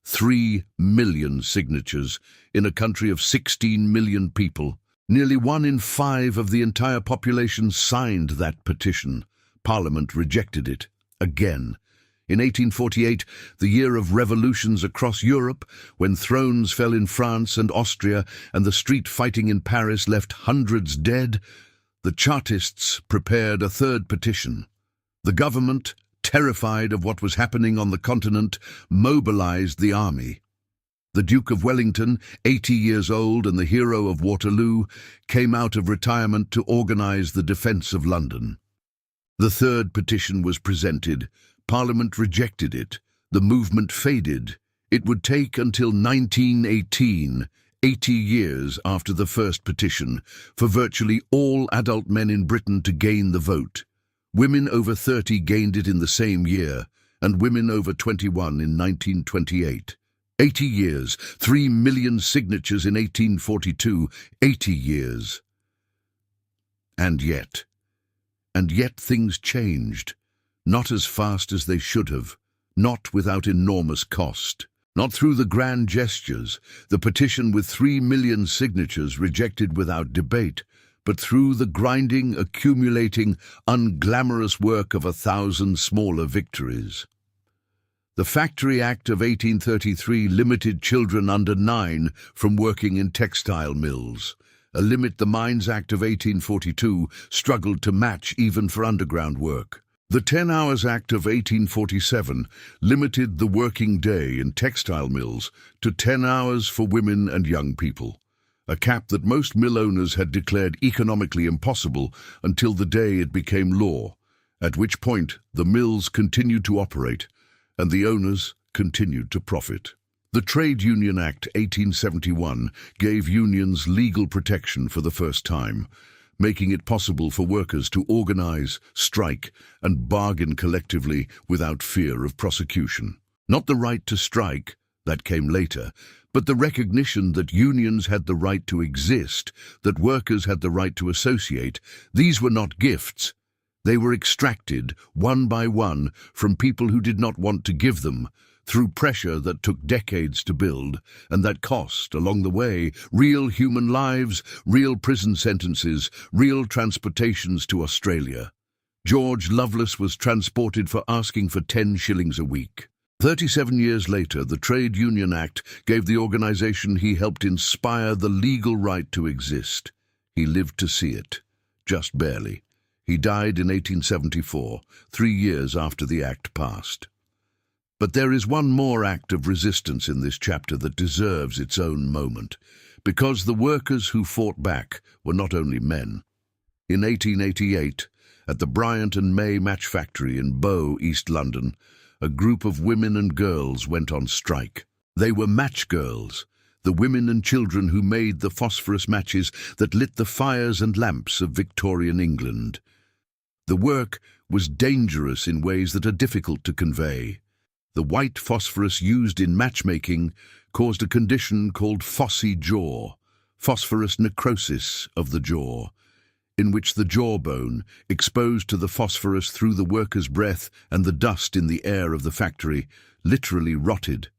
Speaker 1: 3 million signatures in a country of 16 million people. Nearly 1 in 5 of the entire population signed that petition. Parliament rejected it again. In 1848, the year of revolutions across Europe, when thrones fell in France and Austria and the street fighting in Paris left hundreds dead, the Chartists prepared a third petition. The government, terrified of what was happening on the continent, mobilized the army. The Duke of Wellington, 80 years old and the hero of Waterloo, came out of retirement to organize the defense of London. The third petition was presented. Parliament rejected it. The movement faded. It would take until 1918, 80 years after the first petition, for virtually all adult men in Britain to gain the vote. Women over 30 gained it in the same year, and women over 21 in 1928. 80 years, 3 million signatures in 1842, 80 years. And yet things changed, not as fast as they should have. not without enormous cost. Not through the grand gestures, the petition with 3 million signatures rejected without debate, but through the grinding, accumulating, unglamorous work of 1,000 smaller victories. The Factory Act of 1833 limited children under 9 from working in textile mills, a limit the Mines Act of 1842 struggled to match even for underground work. The 10 Hours Act of 1847 limited the working day in textile mills to 10 hours for women and young people, a cap that most mill owners had declared economically impossible until the day it became law, at which point the mills continued to operate and the owners continued to profit. The Trade Union Act 1871 gave unions legal protection for the first time, making it possible for workers to organize, strike, and bargain collectively without fear of prosecution. Not the right to strike, that came later, but the recognition that unions had the right to exist, that workers had the right to associate. These were not gifts. They were extracted, one by one, from people who did not want to give them, through pressure that took decades to build, and that cost, along the way, real human lives, real prison sentences, real transportations to Australia. George Loveless was transported for asking for 10 shillings a week. 37 years later, the Trade Union Act gave the organisation he helped inspire the legal right to exist. He lived to see it, just barely. He died in 1874, 3 years after the Act passed. But there is one more act of resistance in this chapter that deserves its own moment, because the workers who fought back were not only men. In 1888, at the Bryant and May Match Factory in Bow, East London, a group of women and girls went on strike. They were match girls, the women and children who made the phosphorus matches that lit the fires and lamps of Victorian England. The work was dangerous in ways that are difficult to convey. The white phosphorus used in matchmaking caused a condition called phossy jaw, phosphorus necrosis of the jaw, in which the jawbone, exposed to the phosphorus through the worker's breath and the dust in the air of the factory, literally rotted.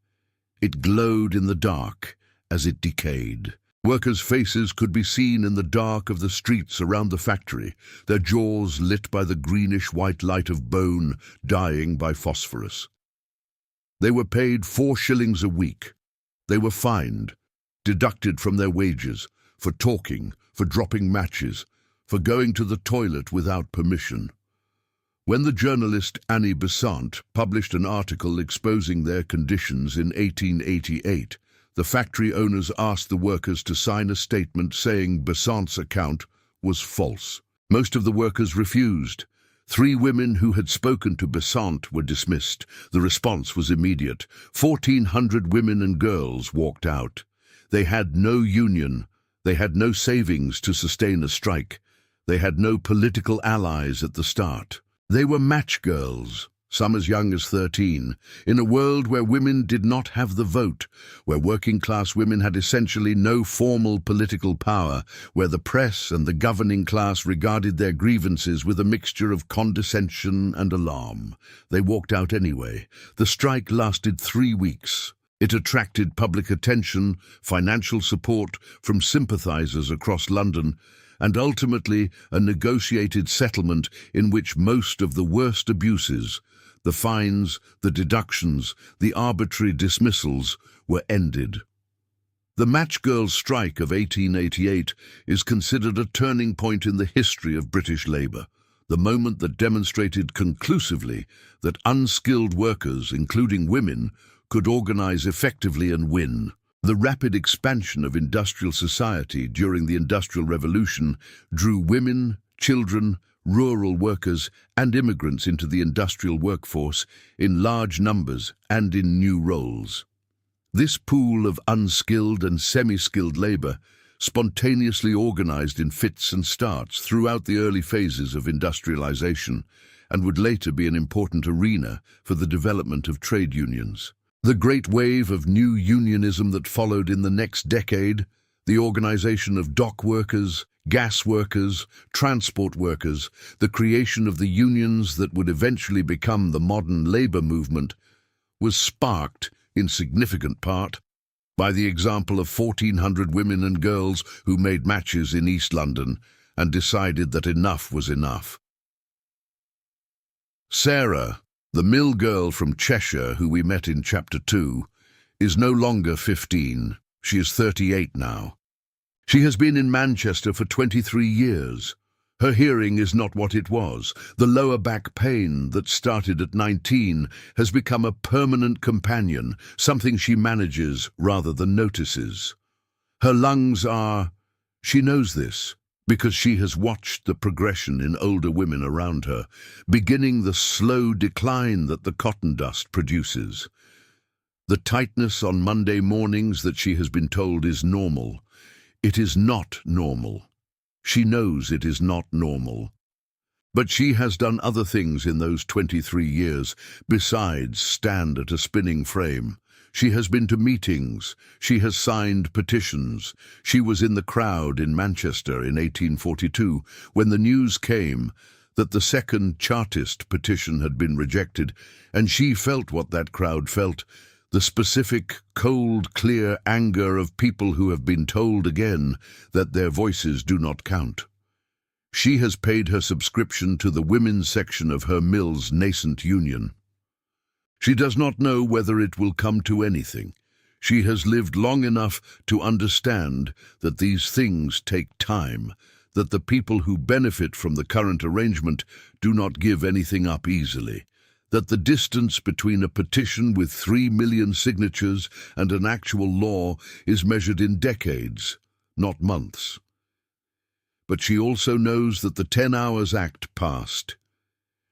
Speaker 1: It glowed in the dark as it decayed. Workers' faces could be seen in the dark of the streets around the factory, their jaws lit by the greenish-white light of bone dying by phosphorus. They were paid 4 shillings a week. They were fined, deducted from their wages, for talking, for dropping matches, for going to the toilet without permission. When the journalist Annie Besant published an article exposing their conditions in 1888, the factory owners asked the workers to sign a statement saying Besant's account was false. Most of the workers refused. 3 women who had spoken to Besant were dismissed. The response was immediate. 1,400 women and girls walked out. They had no union. They had no savings to sustain a strike. They had no political allies at the start. They were match girls, some as young as 13, in a world where women did not have the vote, where working-class women had essentially no formal political power, where the press and the governing class regarded their grievances with a mixture of condescension and alarm. They walked out anyway. The strike lasted 3 weeks. It attracted public attention, financial support from sympathizers across London, and ultimately a negotiated settlement in which most of the worst abuses, the fines, the deductions, the arbitrary dismissals, were ended. The Match Girls' strike of 1888 is considered a turning point in the history of British labour, the moment that demonstrated conclusively that unskilled workers, including women, could organise effectively and win. The rapid expansion of industrial society during the Industrial Revolution drew women, children, rural workers and immigrants into the industrial workforce in large numbers and in new roles. This pool of unskilled and semi-skilled labour spontaneously organised in fits and starts throughout the early phases of industrialisation and would later be an important arena for the development of trade unions. The great wave of new unionism that followed in the next decade, the organisation of dock workers, gas workers, transport workers, the creation of the unions that would eventually become the modern labour movement, was sparked, in significant part, by the example of 1,400 women and girls who made matches in East London and decided that enough was enough. Sarah, the mill girl from Cheshire who we met in Chapter 2, is no longer 15. She is 38 now. She has been in Manchester for 23 years. Her hearing is not what it was. The lower back pain that started at 19 has become a permanent companion, something she manages rather than notices. Her lungs are... She knows this because she has watched the progression in older women around her, beginning the slow decline that the cotton dust produces. The tightness on Monday mornings that she has been told is normal. It is not normal. She knows it is not normal. But she has done other things in those 23 years besides stand at a spinning frame. She has been to meetings. She has signed petitions. She was in the crowd in Manchester in 1842 when the news came that the second Chartist petition had been rejected, and she felt what that crowd felt. The specific, cold, clear anger of people who have been told again that their voices do not count. She has paid her subscription to the women's section of her mill's nascent union. She does not know whether it will come to anything. She has lived long enough to understand that these things take time, that the people who benefit from the current arrangement do not give anything up easily, that the distance between a petition with 3 million signatures and an actual law is measured in decades, not months. But she also knows that the 10 Hours Act passed.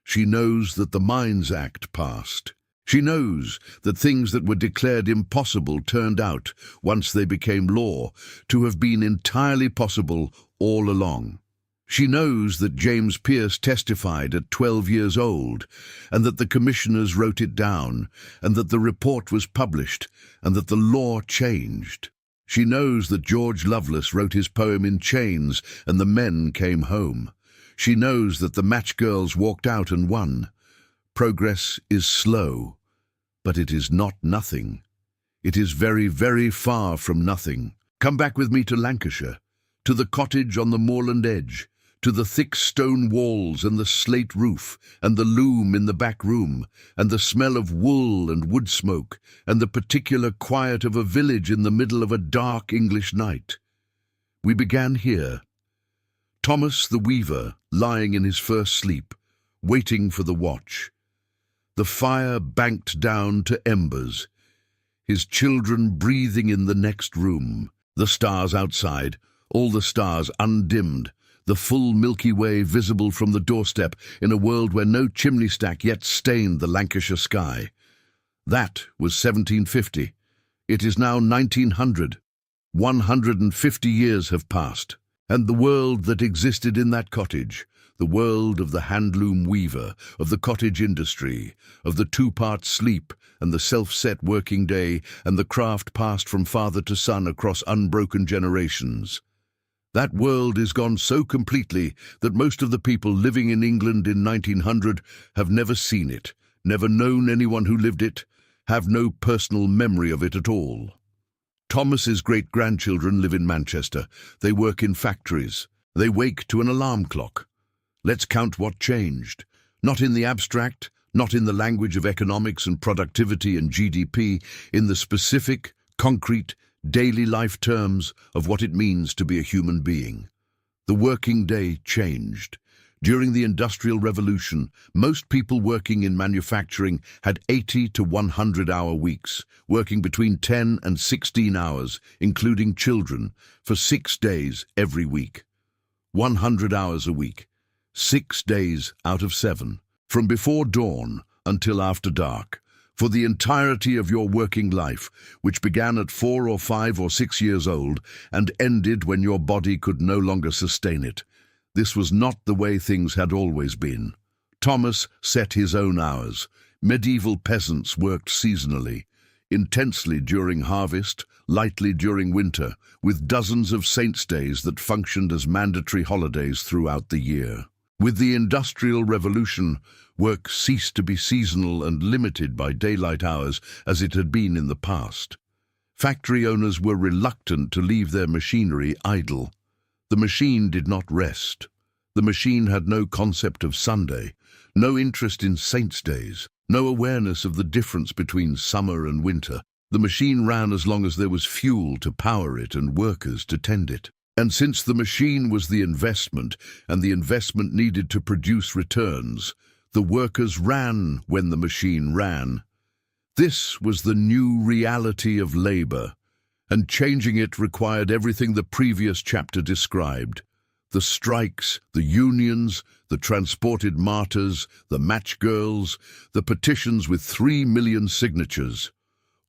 Speaker 1: She knows that the Mines Act passed. She knows that things that were declared impossible turned out, once they became law, to have been entirely possible all along. She knows that James Pearce testified at 12 years old, and that the commissioners wrote it down, and that the report was published, and that the law changed. She knows that George Loveless wrote his poem in chains, and the men came home. She knows that the match girls walked out and won. Progress is slow, but it is not nothing. It is very, very far from nothing. Come back with me to Lancashire, to the cottage on the moorland edge, to the thick stone walls and the slate roof, and the loom in the back room, and the smell of wool and wood smoke, and the particular quiet of a village in the middle of a dark English night. We began here. Thomas the weaver, lying in his first sleep, waiting for the watch. The fire banked down to embers, his children breathing in the next room, the stars outside, all the stars undimmed, the full Milky Way visible from the doorstep in a world where no chimney stack yet stained the Lancashire sky. That was 1750. It is now 1900. 150 years have passed, and the world that existed in that cottage, the world of the handloom weaver, of the cottage industry, of the two-part sleep and the self-set working day, and the craft passed from father to son across unbroken generations. That world is gone so completely that most of the people living in England in 1900 have never seen it, never known anyone who lived it, have no personal memory of it at all. Thomas's great-grandchildren live in Manchester. They work in factories. They wake to an alarm clock. Let's count what changed. Not in the abstract, not in the language of economics and productivity and GDP, in the specific, concrete, daily life terms of what it means to be a human being. The working day changed. During the Industrial Revolution, most people working in manufacturing had 80 to 100-hour weeks, working between 10 and 16 hours, including children, for 6 days every week. 100 hours a week, 6 days out of 7, from before dawn until after dark, for the entirety of your working life, which began at 4 or 5 or 6 years old and ended when your body could no longer sustain it. This was not the way things had always been. Thomas set his own hours. Medieval peasants worked seasonally, intensely during harvest, lightly during winter, with dozens of saints' days that functioned as mandatory holidays throughout the year. With the Industrial Revolution, work ceased to be seasonal and limited by daylight hours as it had been in the past. Factory owners were reluctant to leave their machinery idle. The machine did not rest. The machine had no concept of Sunday, no interest in saints' days, no awareness of the difference between summer and winter. The machine ran as long as there was fuel to power it and workers to tend it. And since the machine was the investment, and the investment needed to produce returns, the workers ran when the machine ran. This was the new reality of labor, and changing it required everything the previous chapter described. The strikes, the unions, the transported martyrs, the match girls, the petitions with 3 million signatures.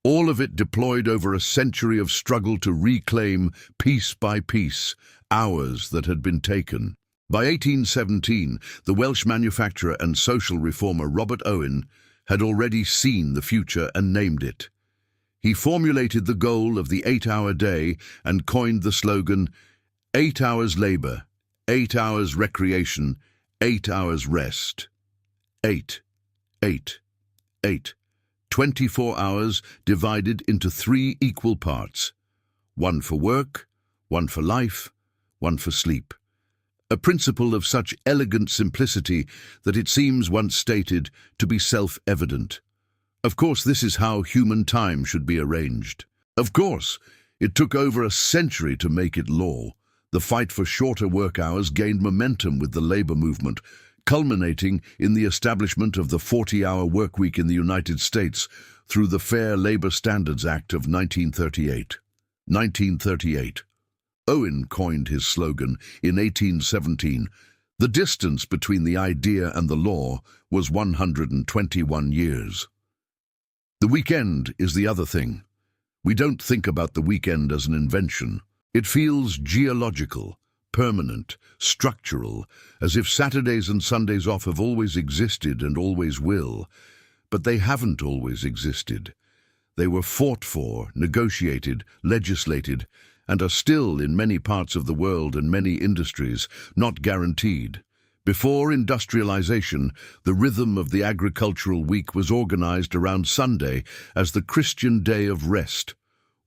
Speaker 1: All of it deployed over a century of struggle to reclaim, piece by piece, hours that had been taken. By 1817, the Welsh manufacturer and social reformer Robert Owen had already seen the future and named it. He formulated the goal of the 8-hour day and coined the slogan, 8 hours labor, 8 hours recreation, 8 hours rest. 8, 8, 8. 24 hours divided into 3 equal parts. 1 for work, 1 for life, 1 for sleep. A principle of such elegant simplicity that it seems once stated to be self-evident. Of course, this is how human time should be arranged. Of course, it took over a century to make it law. The fight for shorter work hours gained momentum with the labor movement, culminating in the establishment of the 40-hour workweek in the United States through the Fair Labor Standards Act of 1938. 1938. Owen coined his slogan in 1817. The distance between the idea and the law was 121 years. The weekend is the other thing. We don't think about the weekend as an invention. It feels geological, permanent, structural, as if Saturdays and Sundays off have always existed and always will. But they haven't always existed. They were fought for, negotiated, legislated, and are still in many parts of the world and many industries not guaranteed. Before industrialization, the rhythm of the agricultural week was organized around Sunday as the Christian day of rest.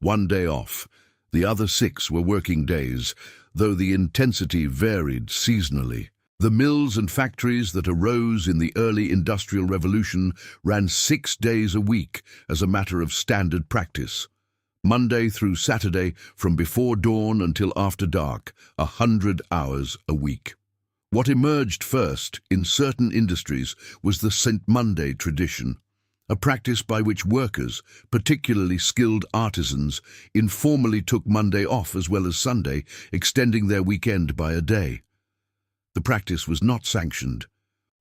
Speaker 1: 1 day off. The other 6 were working days, though the intensity varied seasonally. The mills and factories that arose in the early Industrial Revolution ran 6 days a week as a matter of standard practice. Monday through Saturday, from before dawn until after dark, 100 hours a week. What emerged first in certain industries was the St. Monday tradition, a practice by which workers, particularly skilled artisans, informally took Monday off as well as Sunday, extending their weekend by a day. The practice was not sanctioned.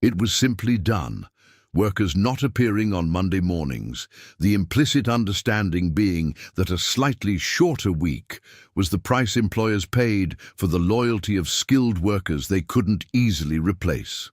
Speaker 1: It was simply done, workers not appearing on Monday mornings, the implicit understanding being that a slightly shorter week was the price employers paid for the loyalty of skilled workers they couldn't easily replace.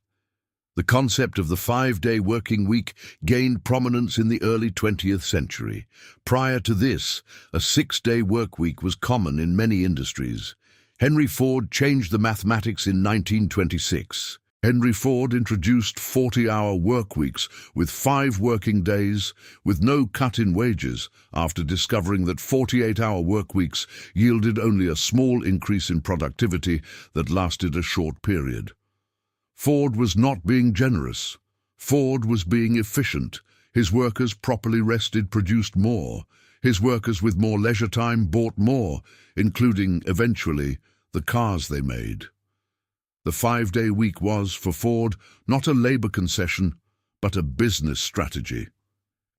Speaker 1: The concept of the 5-day working week gained prominence in the early 20th century. Prior to this, a 6-day work week was common in many industries. Henry Ford changed the mathematics in 1926. Henry Ford introduced 40-hour work weeks with 5 working days, with no cut in wages, after discovering that 48-hour work weeks yielded only a small increase in productivity that lasted a short period. Ford was not being generous. Ford was being efficient. His workers properly rested produced more. His workers with more leisure time bought more, including, eventually, the cars they made. The 5-day week was, for Ford, not a labor concession, but a business strategy.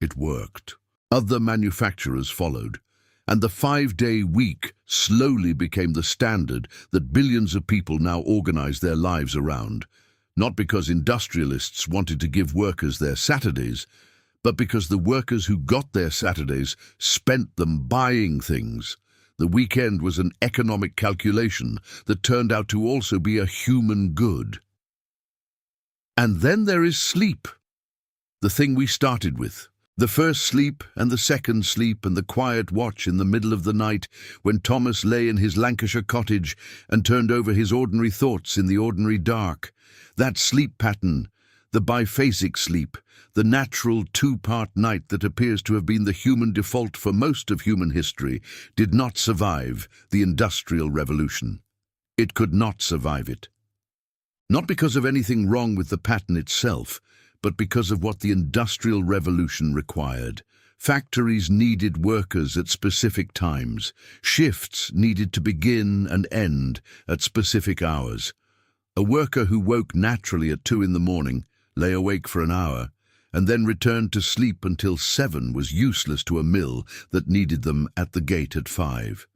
Speaker 1: It worked. Other manufacturers followed, and the 5-day week slowly became the standard that billions of people now organize their lives around. Not because industrialists wanted to give workers their Saturdays, but because the workers who got their Saturdays spent them buying things. The weekend was an economic calculation that turned out to also be a human good. And then there is sleep, the thing we started with. The first sleep and the second sleep and the quiet watch in the middle of the night when Thomas lay in his Lancashire cottage and turned over his ordinary thoughts in the ordinary dark. That sleep pattern, the biphasic sleep, the natural two-part night that appears to have been the human default for most of human history, did not survive the Industrial Revolution. It could not survive it. Not because of anything wrong with the pattern itself, but because of what the Industrial Revolution required. Factories needed workers at specific times. Shifts needed to begin and end at specific hours. A worker who woke naturally at 2 in the morning, lay awake for an hour, and then returned to sleep until 7 was useless to a mill that needed them at the gate at 5.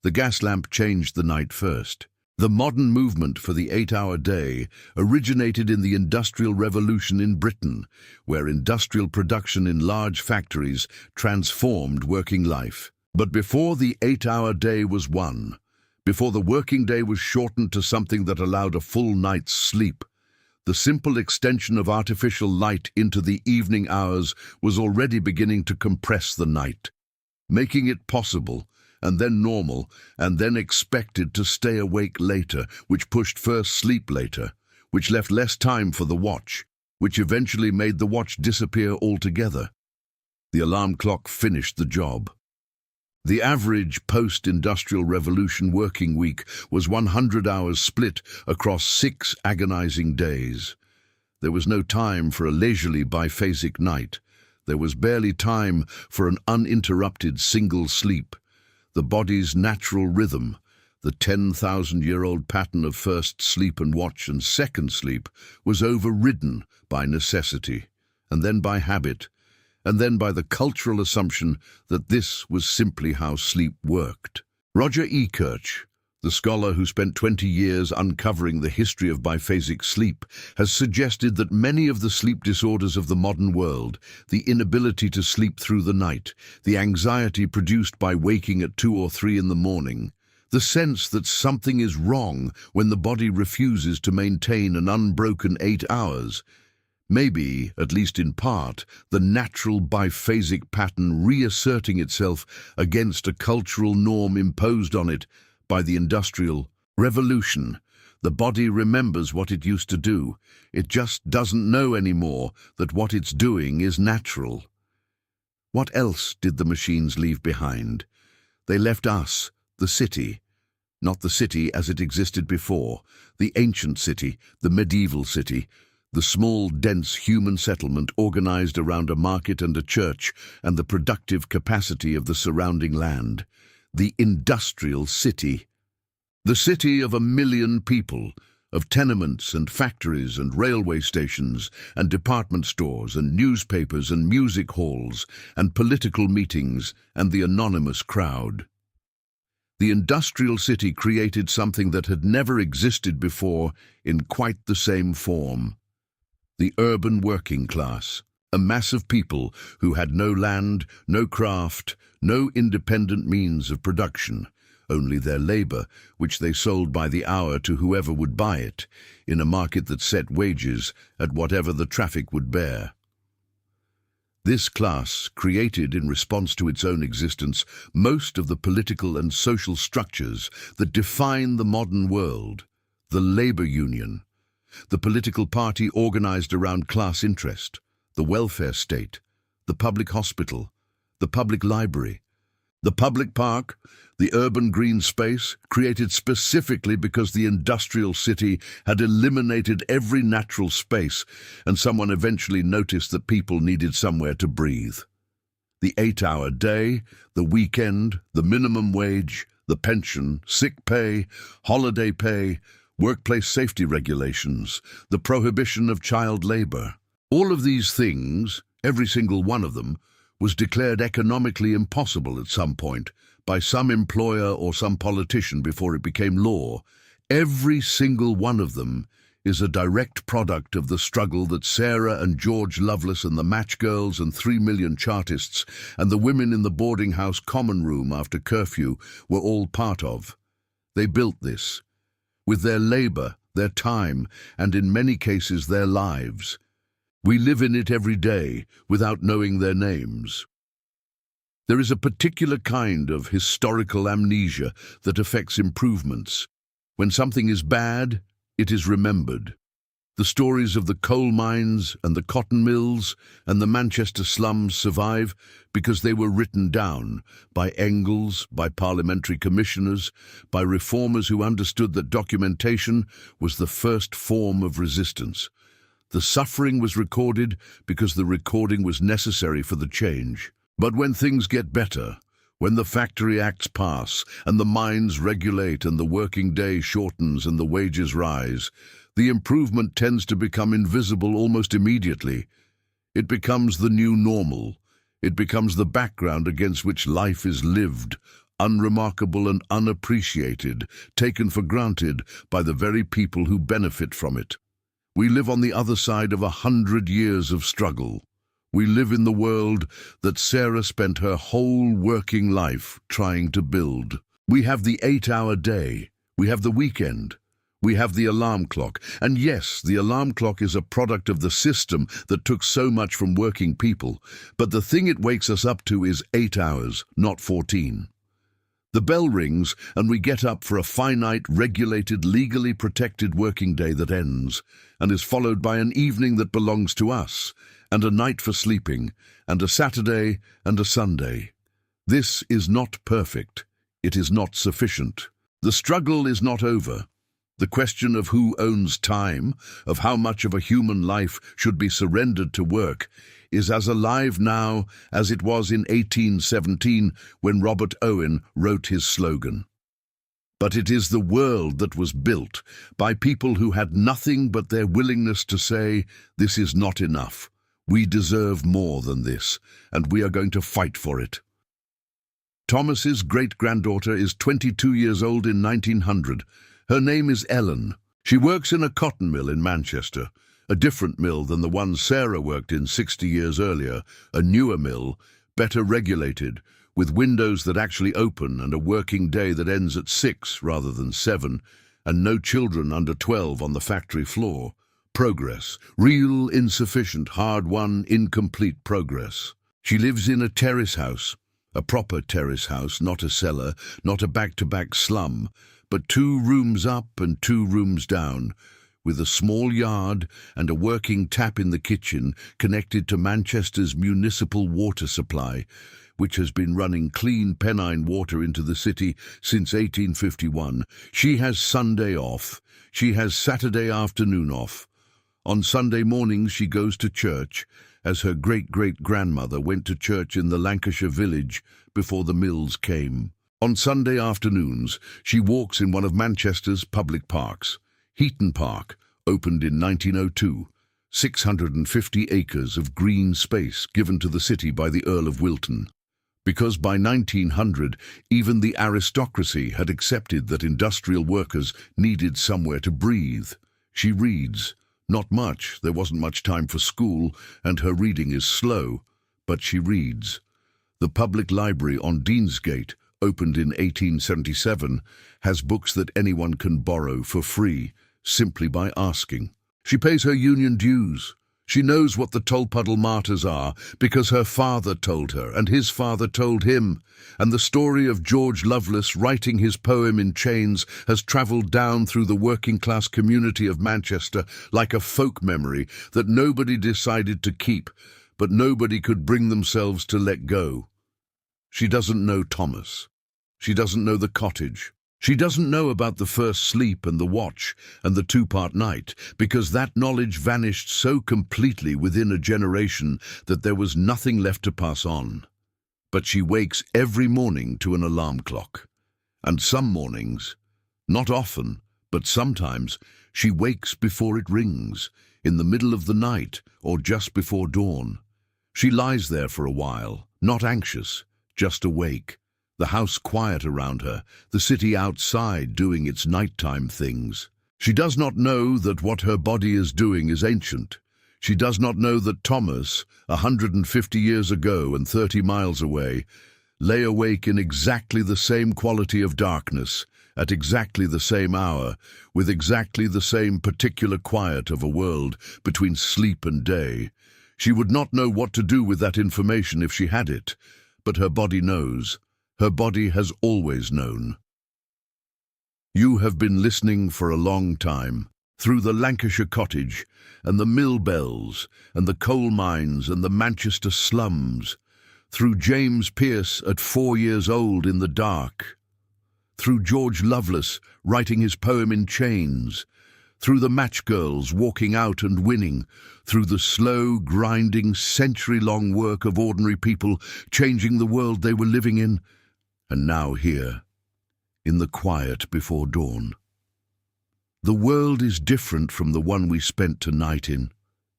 Speaker 1: The gas lamp changed the night first. The modern movement for the 8-hour day originated in the Industrial Revolution in Britain, where industrial production in large factories transformed working life. But before the 8-hour day was won, before the working day was shortened to something that allowed a full night's sleep, the simple extension of artificial light into the evening hours was already beginning to compress the night, making it possible and then normal, and then expected to stay awake later, which pushed first sleep later, which left less time for the watch, which eventually made the watch disappear altogether. The alarm clock finished the job. The average post-industrial revolution working week was 100 hours split across 6 agonizing days. There was no time for a leisurely biphasic night. There was barely time for an uninterrupted single sleep. The body's natural rhythm, the 10,000-year-old pattern of first sleep and watch and second sleep, was overridden by necessity, and then by habit, and then by the cultural assumption that this was simply how sleep worked. Roger E. Kirch, the scholar who spent 20 years uncovering the history of biphasic sleep, has suggested that many of the sleep disorders of the modern world, the inability to sleep through the night, the anxiety produced by waking at 2 or 3 in the morning, the sense that something is wrong when the body refuses to maintain an unbroken 8 hours, may be, at least in part, the natural biphasic pattern reasserting itself against a cultural norm imposed on it by the Industrial Revolution. The body remembers what it used to do. It just doesn't know anymore that what it's doing is natural. What else did the machines leave behind? They left us, the city. Not the city as it existed before, the ancient city, the medieval city, the small, dense human settlement organized around a market and a church and the productive capacity of the surrounding land. The industrial city. The city of 1 million people, of tenements and factories and railway stations and department stores and newspapers and music halls and political meetings and the anonymous crowd. The industrial city created something that had never existed before in quite the same form. The urban working class. A mass of people who had no land, no craft, no independent means of production, only their labor, which they sold by the hour to whoever would buy it, in a market that set wages at whatever the traffic would bear. This class created, in response to its own existence, most of the political and social structures that define the modern world. The labor union, the political party organized around class interest, the welfare state, the public hospital, the public library, the public park, the urban green space, created specifically because the industrial city had eliminated every natural space, and someone eventually noticed that people needed somewhere to breathe. The 8-hour day, the weekend, the minimum wage, the pension, sick pay, holiday pay, workplace safety regulations, the prohibition of child labor. All of these things, every single one of them, was declared economically impossible at some point by some employer or some politician before it became law. Every single one of them is a direct product of the struggle that Sarah and George Loveless and the match girls and 3 million Chartists and the women in the boarding house common room after curfew were all part of. They built this. With their labor, their time, and in many cases their lives. We live in it every day without knowing their names. There is a particular kind of historical amnesia that affects improvements. When something is bad, it is remembered. The stories of the coal mines and the cotton mills and the Manchester slums survive because they were written down by Engels, by parliamentary commissioners, by reformers who understood that documentation was the first form of resistance. The suffering was recorded because the recording was necessary for the change. But when things get better, when the factory acts pass and the mines regulate and the working day shortens and the wages rise, the improvement tends to become invisible almost immediately. It becomes the new normal. It becomes the background against which life is lived, unremarkable and unappreciated, taken for granted by the very people who benefit from it. We live on the other side of 100 years of struggle. We live in the world that Sarah spent her whole working life trying to build. We have the 8-hour day. We have the weekend. We have the alarm clock. And yes, the alarm clock is a product of the system that took so much from working people. But the thing it wakes us up to is 8 hours, not 14. The bell rings and we get up for a finite, regulated, legally protected working day that ends and is followed by an evening that belongs to us, and a night for sleeping, and a Saturday and a Sunday. This is not perfect. It is not sufficient. The struggle is not over. The question of who owns time, of how much of a human life should be surrendered to work, is as alive now as it was in 1817 when Robert Owen wrote his slogan. But it is the world that was built by people who had nothing but their willingness to say, "This is not enough. We deserve more than this, and we are going to fight for it." Thomas's great-granddaughter is 22 years old in 1900. Her name is Ellen. She works in a cotton mill in Manchester, a different mill than the one Sarah worked in 60 years earlier, a newer mill, better regulated, with windows that actually open and a working day that ends at 6 rather than 7, and no children under 12 on the factory floor. Progress, real, insufficient, hard-won, incomplete progress. She lives in a terrace house, a proper terrace house, not a cellar, not a back-to-back slum, but 2 rooms up and 2 rooms down, with a small yard and a working tap in the kitchen connected to Manchester's municipal water supply, which has been running clean Pennine water into the city since 1851. She has Sunday off. She has Saturday afternoon off. On Sunday mornings she goes to church, as her great-great-grandmother went to church in the Lancashire village before the mills came. On Sunday afternoons she walks in one of Manchester's public parks. Heaton Park, opened in 1902, 650 acres of green space given to the city by the Earl of Wilton. Because by 1900, even the aristocracy had accepted that industrial workers needed somewhere to breathe. She reads. Not much, there wasn't much time for school, and her reading is slow, but she reads. The public library on Deansgate, opened in 1877, has books that anyone can borrow for free, simply by asking. She pays her union dues. She knows what the Tolpuddle martyrs are because her father told her and his father told him, and the story of George Loveless writing his poem in chains has travelled down through the working-class community of Manchester like a folk memory that nobody decided to keep, but nobody could bring themselves to let go. She doesn't know Thomas. She doesn't know the cottage. She doesn't know about the first sleep and the watch and the 2-part night, because that knowledge vanished so completely within a generation that there was nothing left to pass on. But she wakes every morning to an alarm clock. And some mornings, not often, but sometimes, she wakes before it rings, in the middle of the night or just before dawn. She lies there for a while, not anxious, just awake. The house quiet around her, the city outside doing its nighttime things. She does not know that what her body is doing is ancient. She does not know that Thomas, 150 years ago and 30 miles away, lay awake in exactly the same quality of darkness at exactly the same hour, with exactly the same particular quiet of a world between sleep and day. She would not know what to do with that information if she had it, but her body knows. Her body has always known. You have been listening for a long time, through the Lancashire cottage, and the mill bells, and the coal mines, and the Manchester slums, through James Pearce at 4 years old in the dark, through George Loveless writing his poem in chains, through the match girls walking out and winning, through the slow, grinding, century-long work of ordinary people changing the world they were living in, and now here, in the quiet before dawn. The world is different from the one we spent tonight in.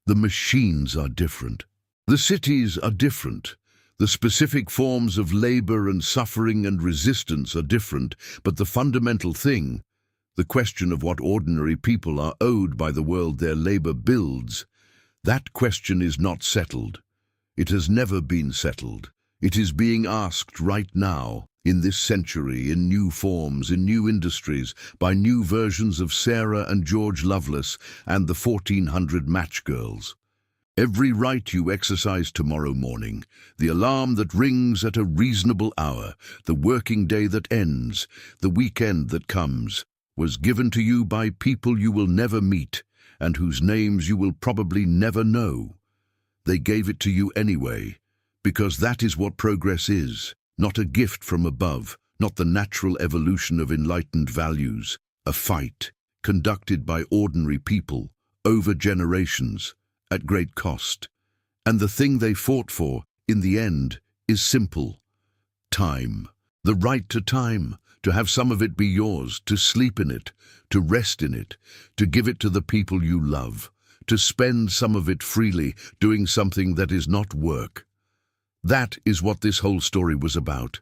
Speaker 1: The machines are different. The cities are different. The specific forms of labor and suffering and resistance are different, but the fundamental thing, the question of what ordinary people are owed by the world their labor builds, that question is not settled. It has never been settled. It is being asked right now, in this century, in new forms, in new industries, by new versions of Sarah and George Loveless and the 1400 match girls. Every right you exercise tomorrow morning, the alarm that rings at a reasonable hour, the working day that ends, the weekend that comes, was given to you by people you will never meet and whose names you will probably never know. They gave it to you anyway, because that is what progress is, not a gift from above, not the natural evolution of enlightened values, a fight conducted by ordinary people, over generations, at great cost. And the thing they fought for, in the end, is simple. Time. The right to time, to have some of it be yours, to sleep in it, to rest in it, to give it to the people you love, to spend some of it freely, doing something that is not work. That is what this whole story was about.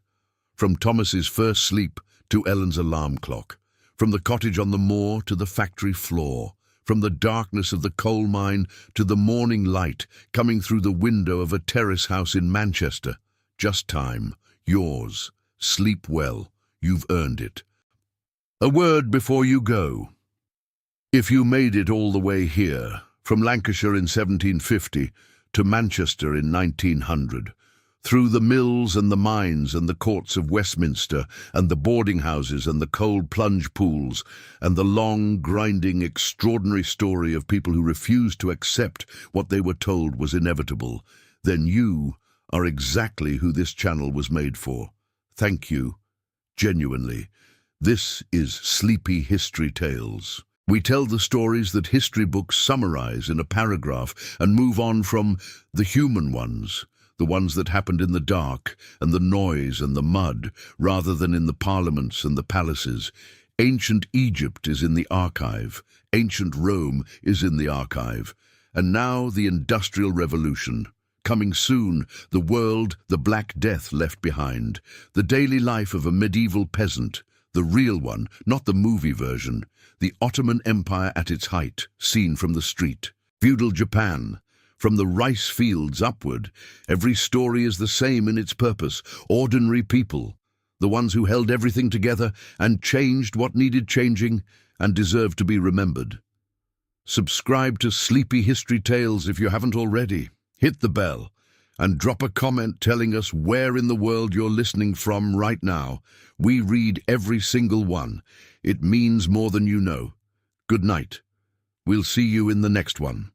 Speaker 1: From Thomas's first sleep to Ellen's alarm clock, from the cottage on the moor to the factory floor, from the darkness of the coal mine to the morning light coming through the window of a terrace house in Manchester. Just time, yours. Sleep well, you've earned it. A word before you go. If you made it all the way here, from Lancashire in 1750 to Manchester in 1900, through the mills and the mines and the courts of Westminster and the boarding houses and the cold plunge pools and the long, grinding, extraordinary story of people who refused to accept what they were told was inevitable, then you are exactly who this channel was made for. Thank you. Genuinely. This is Sleepy History Tales. We tell the stories that history books summarize in a paragraph and move on from the human ones, the ones that happened in the dark and the noise and the mud, rather than in the parliaments and the palaces. Ancient Egypt is in the archive. Ancient Rome is in the archive. And now the Industrial Revolution. Coming soon, the world, the Black Death left behind. The daily life of a medieval peasant. The real one, not the movie version. The Ottoman Empire at its height, seen from the street. Feudal Japan. From the rice fields upward, every story is the same in its purpose. Ordinary people, the ones who held everything together and changed what needed changing and deserved to be remembered. Subscribe to Sleepy History Tales if you haven't already. Hit the bell and drop a comment telling us where in the world you're listening from right now. We read every single one. It means more than you know. Good night. We'll see you in the next one.